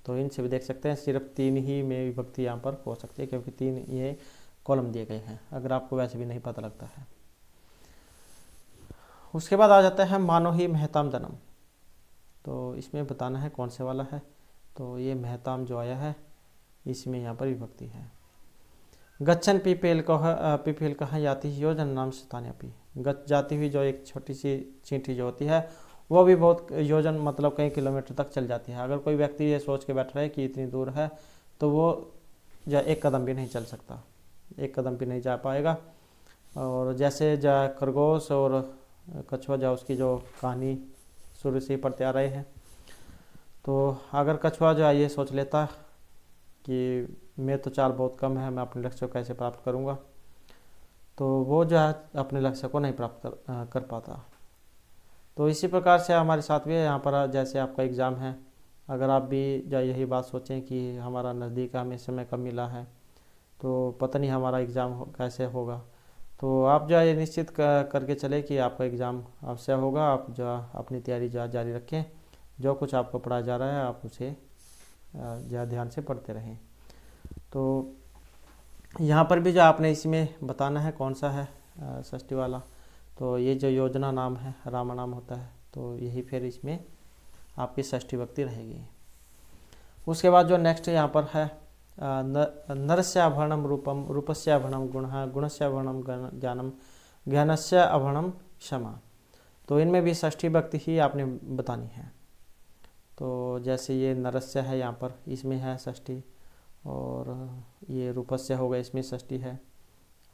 तो इनसे भी देख सकते हैं, सिर्फ 3 ही में विभक्ति यहाँ पर हो सकती है, क्योंकि 3 ये कॉलम दिए गए हैं, अगर आपको वैसे भी नहीं पता लगता है। उसके बाद आ जाता है मानो ही महताम जन्म, तो इसमें बताना है कौन से वाला है। तो ये महताम जो आया है इसमें यहाँ पर विभक्ति है। गच्छन पीपेल कहाँ जाती है योजन नाम स्थान्यपि, गच जाती हुई जो एक छोटी सी चींटी जो होती है वो भी बहुत योजन मतलब कई किलोमीटर तक चल जाती है। अगर कोई व्यक्ति ये सोच के बैठ रहा है कि इतनी दूर है तो वो जो एक कदम भी नहीं चल सकता, एक कदम भी नहीं जा पाएगा। और जैसे खरगोश और कछुआ जो उसकी जो कहानी शुरू से ही पढ़ते आ रहे हैं, तो अगर कछुआ जो है ये सोच लेता कि मैं तो चाल बहुत कम है, मैं अपने लक्ष्य को कैसे प्राप्त करूँगा, तो वो जो है अपने लक्ष्य को नहीं प्राप्त कर पाता। तो इसी प्रकार से हमारे साथ भी यहाँ पर जैसे आपका एग्ज़ाम है, अगर आप भी जो यही बात सोचें कि हमारा नज़दीक हमें समय कम मिला है, तो पता नहीं हमारा एग्ज़ाम कैसे होगा, तो आप जो है ये निश्चित करके चले कि आपका एग्ज़ाम अवश्य होगा। आप जो अपनी तैयारी जो जारी रखें, जो कुछ आपको पढ़ाया जा रहा है आप उसे ज़्यादा ध्यान से पढ़ते रहें। तो यहाँ पर भी जो आपने इसमें बताना है कौन सा है षष्ठी वाला, तो ये जो योजना नाम है रामा नाम होता है, तो यही फिर इसमें आपकी षष्ठी विभक्ति रहेगी। उसके बाद जो नेक्स्ट यहाँ पर है नरस्याभरणम रूपम, रूपस्याभरणम गुणः, गुणस्याभरणम ज्ञानम, ज्ञानस्याभरणम क्षमा। तो इनमें भी षष्ठी विभक्ति ही आपने बतानी है। तो जैसे ये नरस्य है यहाँ पर, इसमें है षष्ठी, और ये रूपस्य हो गया, इसमें षष्ठी है,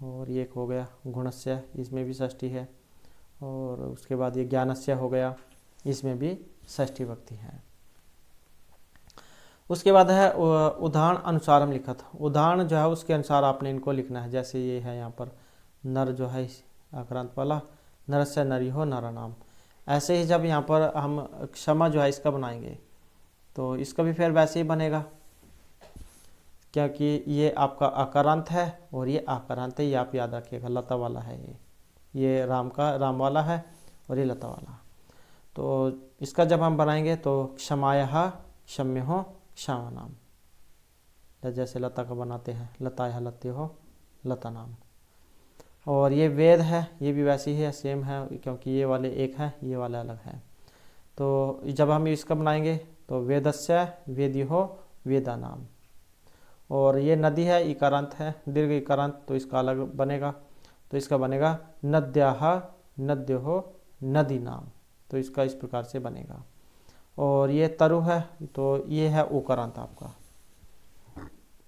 और ये एक हो गया गुणस्य, इसमें भी षष्ठी है, और उसके बाद ये ज्ञानस्य हो गया, इसमें भी षष्ठी विभक्ति है। उसके बाद है उदाहरण अनुसारम लिखत, उदाहरण जो है उसके अनुसार आपने इनको लिखना है। जैसे ये है यहाँ पर नर जो है आक्रांत वाला, नरस्य नरी हो नरा नाम। ऐसे ही जब यहाँ पर हम क्षमा जो है इसका बनाएंगे, तो इसका भी फिर वैसे ही बनेगा, क्योंकि ये आपका आकारांत है और ये आकारांत है, ये आप याद रखिएगा। लता वाला है ये राम वाला है और ये लता वाला। तो इसका जब हम बनाएंगे तो क्षमाया क्षम्य हो क्षमा नाम, जैसे लता का बनाते हैं लताया लत्य हो लता नाम। और ये वेद है, ये भी वैसे ही है, सेम है, क्योंकि ये वाले एक है, ये वाले अलग है। तो जब हम इसका बनाएंगे तो वेदस्य वेद्य हो वेदा नाम। और ये नदी है, इकारांत है, दीर्घ इकारांत, तो इसका अलग बनेगा, तो इसका बनेगा नद्याः नद्यो हो नदी नाम। तो इसका इस प्रकार से बनेगा। और ये तरु है, तो ये है उकारांत आपका,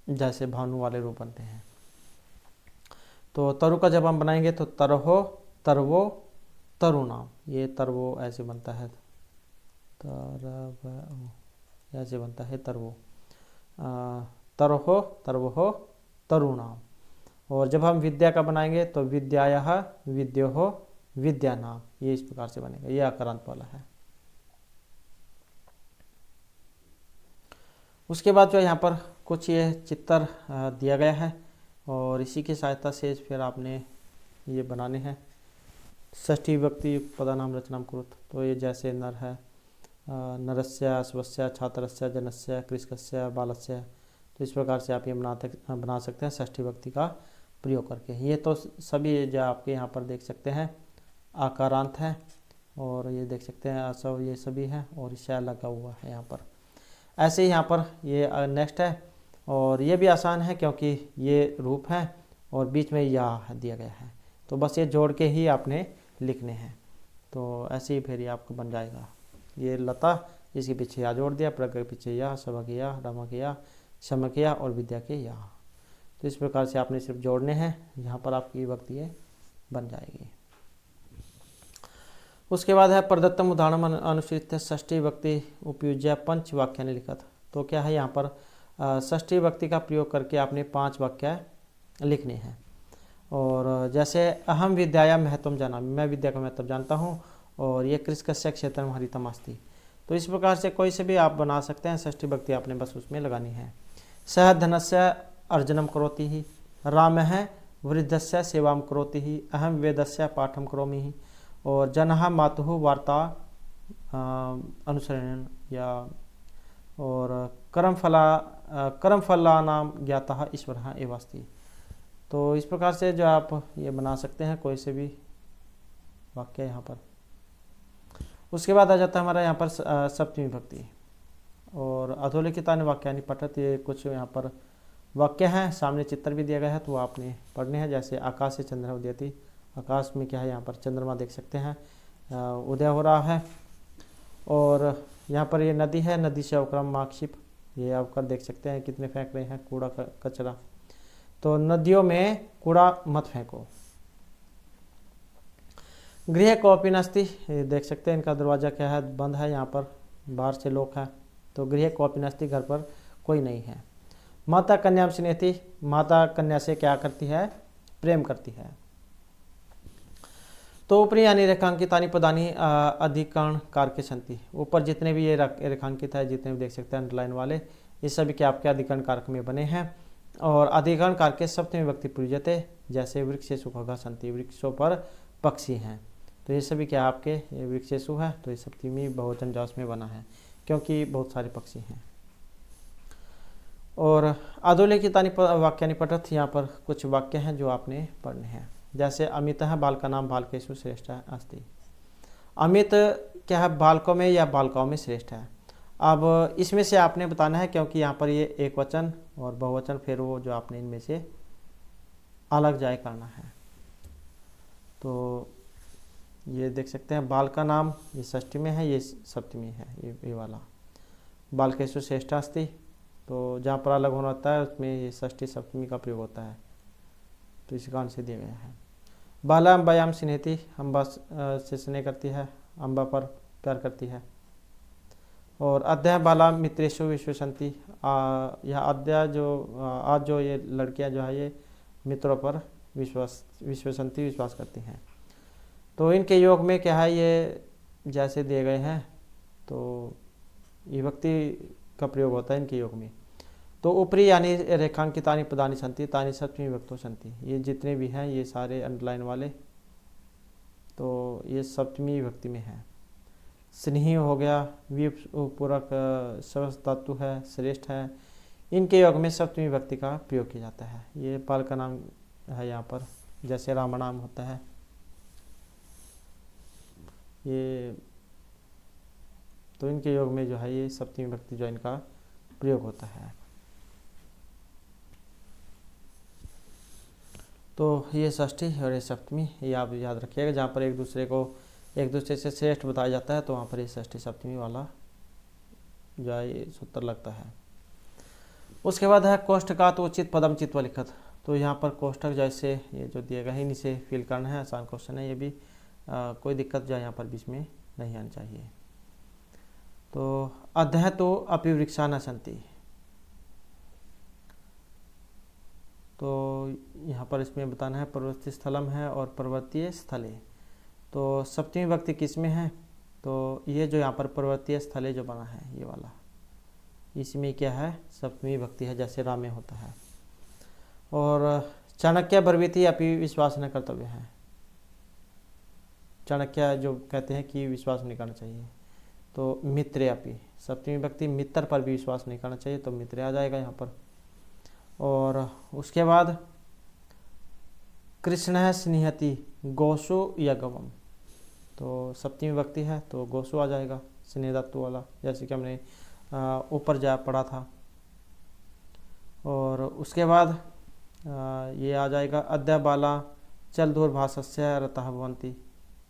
जैसे भानु वाले रूप बनते हैं। तो तरु का जब हम बनाएंगे तो तरहो तरवो तरु नाम, ये तरवो ऐसे बनता है, तरव ऐसे बनता है तरवो, तरहो तरवहो तरु नाम। और जब हम विद्या का बनाएंगे तो विद्यायः विद्यो हो विद्या नाम, ये इस प्रकार से बनेगा, ये आकारांत वाला है। उसके बाद जो यहाँ पर कुछ ये चित्र दिया गया है, और इसी की सहायता से फिर आपने ये बनाने हैं षष्ठी विभक्ति पदानाम रचनाम कुरुत। तो ये जैसे नर है, नरस्य स्वस्य छात्रस्य जनस्य कृषकस्य बालस्य, तो इस प्रकार से आप ये बना सकते हैं षष्ठी विभक्ति का प्रयोग करके। ये तो सभी जो आपके यहाँ पर देख सकते हैं आकारांत है, और ये देख सकते हैं असव, ये सभी है, और इससे लगा हुआ है यहाँ पर। ऐसे ही यहाँ पर ये नेक्स्ट है, और ये भी आसान है क्योंकि ये रूप है और बीच में या दिया गया है, तो बस ये जोड़ के ही आपने लिखने हैं। तो ऐसे ही फिर ये आपको बन जाएगा। ये लता, इसके पीछे या जोड़ दिया, प्रज्ञा के पीछे या, सभा के या, रमा के या, क्षमा के या, और विद्या के या। तो इस प्रकार से आपने सिर्फ जोड़ने हैं, यहाँ पर आपकी विभक्ति बन जाएगी। उसके बाद है प्रदत्तम उदाहरण अनुसृत षष्ठी विभक्ति उपयुज्य पंच वाक्यानि लिखत। तो क्या है यहाँ पर षष्ठी विभक्ति का प्रयोग करके आपने 5 वाक्य लिखने हैं। और जैसे अहम विद्याया महत्वम जाना, मैं विद्या का महत्व जानता हूँ, और ये कृषकस्य क्षेत्रम हरितम अस्ति। तो इस प्रकार से कोई से भी आप बना सकते हैं, षष्ठी विभक्ति आपने बस उसमें लगानी है। सह धनस्य अर्जनम करोति ही, राम है वृद्धस्य सेवाम करोति ही, अहम वेदस्य पाठम करोमि ही, और जनः मातुः वार्ता अनुसरण या, और कर्मफलानाम ज्ञातः ईश्वरः एव अस्ति। तो इस प्रकार से जो आप ये बना सकते हैं कोई से भी वाक्य यहाँ पर। उसके बाद आ जाता है हमारा यहाँ पर सप्तमी विभक्ति, और अधोलिखितानि वाक्यानि पठत। ये कुछ यहाँ पर वाक्य हैं, सामने चित्र भी दिया गया है, तो वो आपने पढ़ने हैं। जैसे आकाश से चंद्र उदयति, आकाश में क्या है, यहाँ पर चंद्रमा देख सकते हैं उदय हो रहा है। और यहाँ पर ये नदी है, नदी से अवक्रम माक्षिप, ये आप देख सकते हैं कितने फेंक रहे हैं कूड़ा कचरा। तो नदियों में कूड़ा मत फेंको। गृह कोऽपि नास्ति, देख सकते हैं इनका दरवाज़ा क्या है, बंद है, यहाँ पर बाहर से लोग हैं। तो गृह कोऽपि नास्ति, घर पर कोई नहीं है। माता कन्याम स्नेहति, माता कन्या से क्या करती है, प्रेम करती है। तो ऊपरी यानी रेखांकितानि पदानि अधिकरण कारके संति, ऊपर जितने भी ये रेखांकित है, जितने भी देख सकते हैं अंडरलाइन वाले, ये सभी के आपके अधिकरण कारक में बने हैं। और अधिकरण कारक के सप्तमी विभक्ति प्रयुज्यते, जैसे वृक्षेषु खगा संति, वृक्षों पर पक्षी हैं। तो ये सभी क्या आपके, ये वृक्षेषु है तो ये सप्तमी बहुवचन जास में बना है क्योंकि बहुत सारे पक्षी हैं। और अधोलिखितानि वाक्यानि पठत, यहाँ पर कुछ वाक्य हैं जो आपने पढ़ने हैं। जैसे अमितः बालकानां बालकेषु श्रेष्ठः अस्ति, अमित क्या है, बालकों में या बालिकाओं में श्रेष्ठ है। अब इसमें से आपने बताना है क्योंकि यहाँ पर ये एक वचन और बहुवचन, फिर वो जो आपने इनमें से अलग जाए करना है। तो ये देख सकते हैं बाल का नाम, ये षष्ठी में है, ये सप्तमी है, ये वाला बालकेषु श्रेष्ठः अस्ति। तो जहाँ पर अलग होना होता है उसमें ये षष्ठी सप्तमी का प्रयोग होता है, तो इसी कारण से दिया गया है। बाला अम्बायाम स्नेहति, अम्बा से स्नेह करती है, अम्बा पर प्यार करती है। और अद्या बाला मित्रेषु विश्वसंति, यह अद्या जो आज जो ये लड़कियां जो है ये मित्रों पर विश्वसंति विश्वास करती हैं। तो इनके योग में क्या है, ये जैसे दिए गए हैं तो ये विभक्ति का प्रयोग होता है इनके योग में। तो ऊपरी यानी रेखांकितानि पदानि संति तानि सप्तमी विभक्तो संति, ये जितने भी हैं ये सारे अंडरलाइन वाले, तो ये सप्तमी विभक्ति में है। स्नेह हो गया, पूरक सर्वस धातु है, श्रेष्ठ है, इनके योग में सप्तमी विभक्ति का प्रयोग किया जाता है। ये बाल का नाम है यहाँ पर, जैसे राम नाम होता है, ये तो इनके योग में जो है ये सप्तमी विभक्ति जो इनका प्रयोग होता है। तो ये षष्ठी और ये सप्तमी, ये आप याद रखिएगा। जहाँ पर एक दूसरे से श्रेष्ठ बताया जाता है तो वहाँ पर ये षष्ठी सप्तमी वाला जो है ये सूत्र लगता है। उसके बाद है कोष्ठकात उचित पदम चित्वा लिखत, तो यहाँ पर कोष्ठक जैसे ये जो दिए गए हैं इसे फिल करना है, आसान क्वेश्चन है ये भी, कोई दिक्कत जो है यहाँ पर बीच में नहीं आनी चाहिए। तो अध्यय तो अपि वृक्षा न सन्ति, तो यहाँ पर इसमें बताना है पर्वतीय स्थलम है और पर्वतीय स्थले। तो सप्तमी विभक्ति किस में है, तो ये जो यहाँ पर पर्वतीय स्थले जो बना है ये वाला, इसमें क्या है, सप्तमी विभक्ति है, जैसे राम में होता है। और चाणक्य ब्रवीति अपि विश्वास न कर्तव्य है, चाणक्य जो कहते हैं कि विश्वास नहीं करना चाहिए। तो मित्रे अपि, सप्तमी विभक्ति, मित्र पर भी विश्वास नहीं करना चाहिए, तो मित्रे आ जाएगा यहाँ पर। और उसके बाद कृष्ण स्नेहति गोसु या गवम, तो सप्तमी विभक्ति है तो गोसु आ जाएगा, स्नेह धातु वाला, जैसे कि हमने ऊपर जा पढ़ा था। और उसके बाद ये आ जाएगा अद्य बाला चल दूरभाषस्य रतः भवन्ति,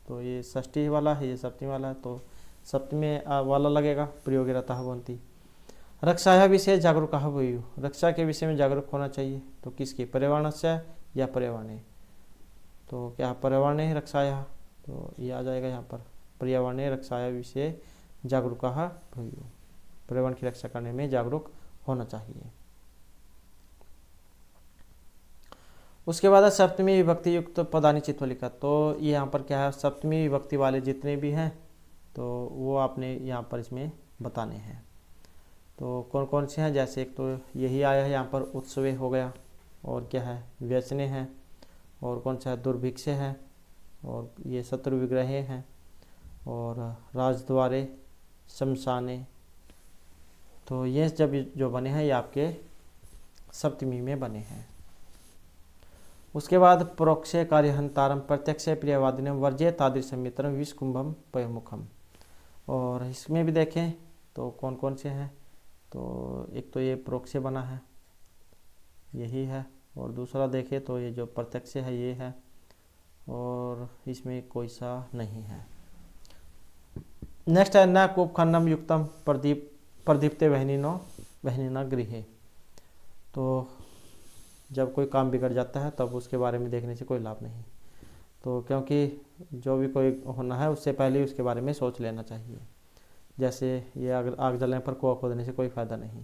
तो ये षष्ठी वाला है, ये सप्तमी वाला है, तो सप्तमी वाला लगेगा, प्रयोग रतः भवन्ति। रक्षाया विषय जागरूक भूयु, रक्षा के विषय में जागरूक होना चाहिए, तो किसके, पर्यावरणस्य या पर्यावरणे, तो क्या पर्यावरणे रक्षाया, तो ये आ जाएगा यहाँ पर पर्यावरणे रक्षाया विषय जागरूक भूयु, पर्यावरण की रक्षा करने में जागरूक होना चाहिए। उसके बाद सप्तमी विभक्ति युक्त पदानि चित्वा लिखा, तो ये यहाँ पर क्या है, सप्तमी विभक्ति वाले जितने भी हैं तो वो आपने यहाँ पर इसमें बताने हैं। तो कौन कौन से हैं, जैसे एक तो यही आया है यहाँ पर उत्सवे हो गया, और क्या है व्यसने हैं, और कौन सा है दुर्भिक्षे है, और ये शत्रु विग्रहे हैं, और राजद्वारे शमशाने, तो ये जब जो बने हैं ये आपके सप्तमी में बने हैं। उसके बाद प्रोक्षे कार्यहंतारम प्रत्यक्ष प्रियवादिनम वर्जे तादृशम मित्रम विषकुंभम पयमुखम, और इसमें भी देखें तो कौन कौन से हैं, तो एक तो ये प्रोक्षे बना है यही है, और दूसरा देखें तो ये जो प्रत्यक्ष है ये है, और इसमें कोई सा नहीं है। नेक्स्ट है न कूप खन्नम युक्तम प्रदीप्ते बहनीना गृहे, तो जब कोई काम बिगड़ जाता है तब उसके बारे में देखने से कोई लाभ नहीं, तो क्योंकि जो भी कोई होना है उससे पहले उसके बारे में सोच लेना चाहिए। जैसे ये आग जलने पर कुआं खोदने से कोई फ़ायदा नहीं,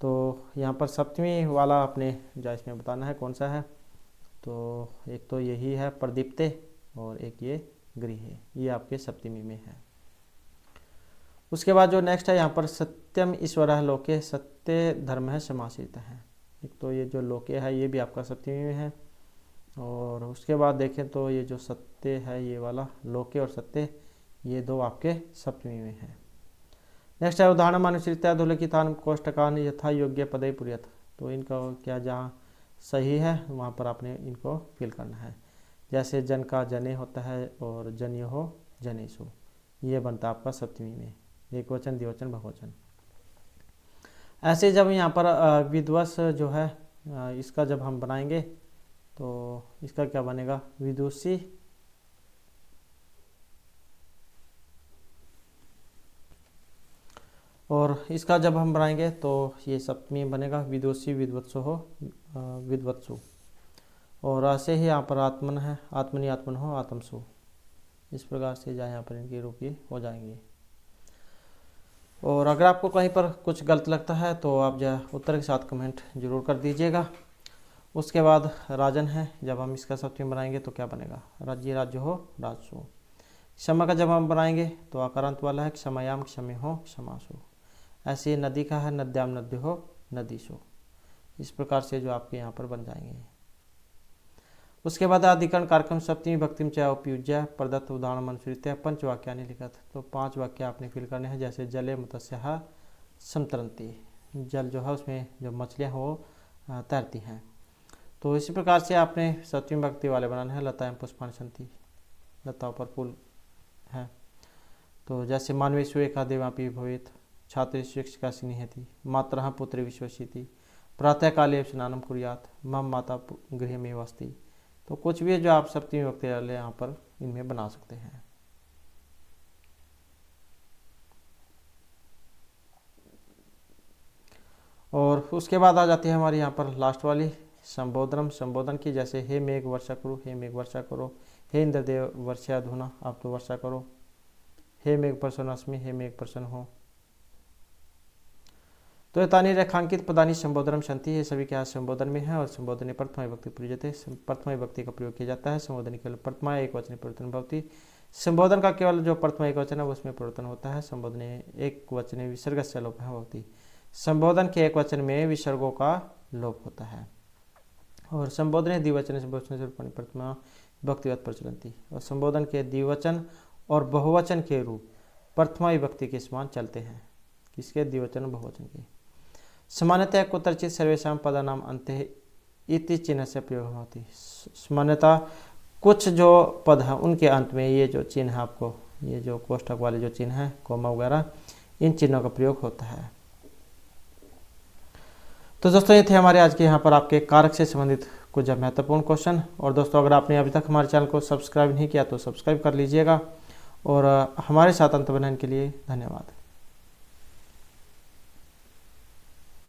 तो यहाँ पर सप्तमी वाला अपने जो इसमें बताना है कौन सा है। तो एक तो यही है प्रदीप्ते और एक ये गृह है, ये आपके सप्तमी में है। उसके बाद जो नेक्स्ट है यहाँ पर सत्यम ईश्वर लोके, सत्य धर्म है समाश्रित है। एक तो ये जो लोके है ये भी आपका सप्तमी में है। और उसके बाद देखें तो ये जो सत्य है ये वाला लोके और सत्य ये दो आपके सप्तमी में है। नेक्स्ट है उदाहरण अनुसृत्या धुलकितान कोष्टकान यथा योग्य पदे पुर्यत। तो इनका क्या जहाँ सही है वहाँ पर आपने इनको फिल करना है। जैसे जन का जने होता है और जन्य हो जनेशु, ये बनता है आपका सप्तमी में, एक वचन द्विवचन बहुवचन। ऐसे जब यहाँ पर विद्वस जो है इसका जब हम बनाएंगे तो इसका क्या बनेगा विदुषी, और इसका जब हम बनाएंगे तो ये सप्तमी बनेगा विदुषी विद्वत्सु हो विद्वत्सु। और ऐसे ही यहाँ पर आत्मन है आत्मनि आत्मन हो आत्मसु। इस प्रकार से जहाँ यहाँ पर इनकी रूप ये हो जाएंगे। और अगर आपको कहीं पर कुछ गलत लगता है तो आप जो उत्तर के साथ कमेंट जरूर कर दीजिएगा। उसके बाद राजन है, जब हम इसका सप्तमी बनाएंगे तो क्या बनेगा राज्य राज्य हो राजसु। क्षमा का जब हम बनाएंगे तो आकारांत वाला है क्षमयाम क्षमे हो क्षमासु। ऐसे नदी का है नद्याम नद्य हो नदीसु। इस प्रकार से जो आपके यहाँ पर बन जाएंगे। उसके बाद अधिकरण कार्यक्रम सप्तमी भक्तिम च उपयुज्य प्रदत्त उदाहरण अनुसृत्य पंचवाक्यानि लिखत। तो 5 वाक्य आपने फिल करने हैं। जैसे जले मत्स्य समतरंती, जल जो है उसमें जो मछलियाँ हो तैरती हैं। तो इसी प्रकार से आपने सप्तमी भक्ति वाले बनाने हैं। लताएं पुष्पानि सन्ति, लताओं पर फूल हैं। तो जैसे मानवेषु एका देवापि भवेत्, छात्र शिक्षिका स्नेहति, मातरः पुत्री विश्वसिति, प्रातः काले स्नानम कुर्यात्, मम माता गृह में वसति। तो कुछ भी जो आप सप्तमी भक्ति वाले यहाँ पर इनमें बना सकते हैं। और उसके बाद आ जाती है हमारी यहाँ पर लास्ट वाली संबोधनम, संबोधन की। जैसे हे मेघ वर्षा करो, हे मेघ वर्षा करो, हे इंद्रदेव वर्षा धुना, आप तो वर्षा करो, हे मेघ प्रसन्न अस्मि, हे मेघ प्रसन्न हो। तो एतानि रेखांकित पदानि संबोधनम सन्ति, ये सभी क्या संबोधन में है। और संबोधन प्रथमा विभक्ति प्रयुज्यते, प्रथमा विभक्ति का प्रयोग किया जाता है। संबोधन केवल प्रथमा एक वचन परिवर्तन भवति। संबोधन का केवल जो प्रथमा एक वचन है उसमें परिवर्तन होता है। संबोधन एक वचन विसर्गस्य लोप होती, संबोधन के एक वचन में विसर्गों का लोप होता है। और संबोधन द्विवचन से बहुवचन से प्रथमा विभक्तिवत प्रचलती। और संबोधन के द्विवचन और बहुवचन के रूप प्रथमा विभक्ति के समान चलते हैं। किसके द्विवचन और बहुवचन के। सामान्यतः कुत्रचित सर्वेषां पदानाम अन्ते इति चिन्ह से प्रयोग होती। सामान्यतः कुछ जो पद हैं उनके अंत में ये जो चिन्ह है, आपको ये जो कोष्ठक वाले जो चिन्ह है कोमा वगैरह, इन चिन्हों का प्रयोग होता है। तो दोस्तों ये थे हमारे आज के यहाँ पर आपके कारक से संबंधित कुछ महत्वपूर्ण क्वेश्चन। और दोस्तों अगर आपने अभी तक हमारे चैनल को सब्सक्राइब नहीं किया तो सब्सक्राइब कर लीजिएगा। और हमारे साथ अंत बनाने के लिए धन्यवाद।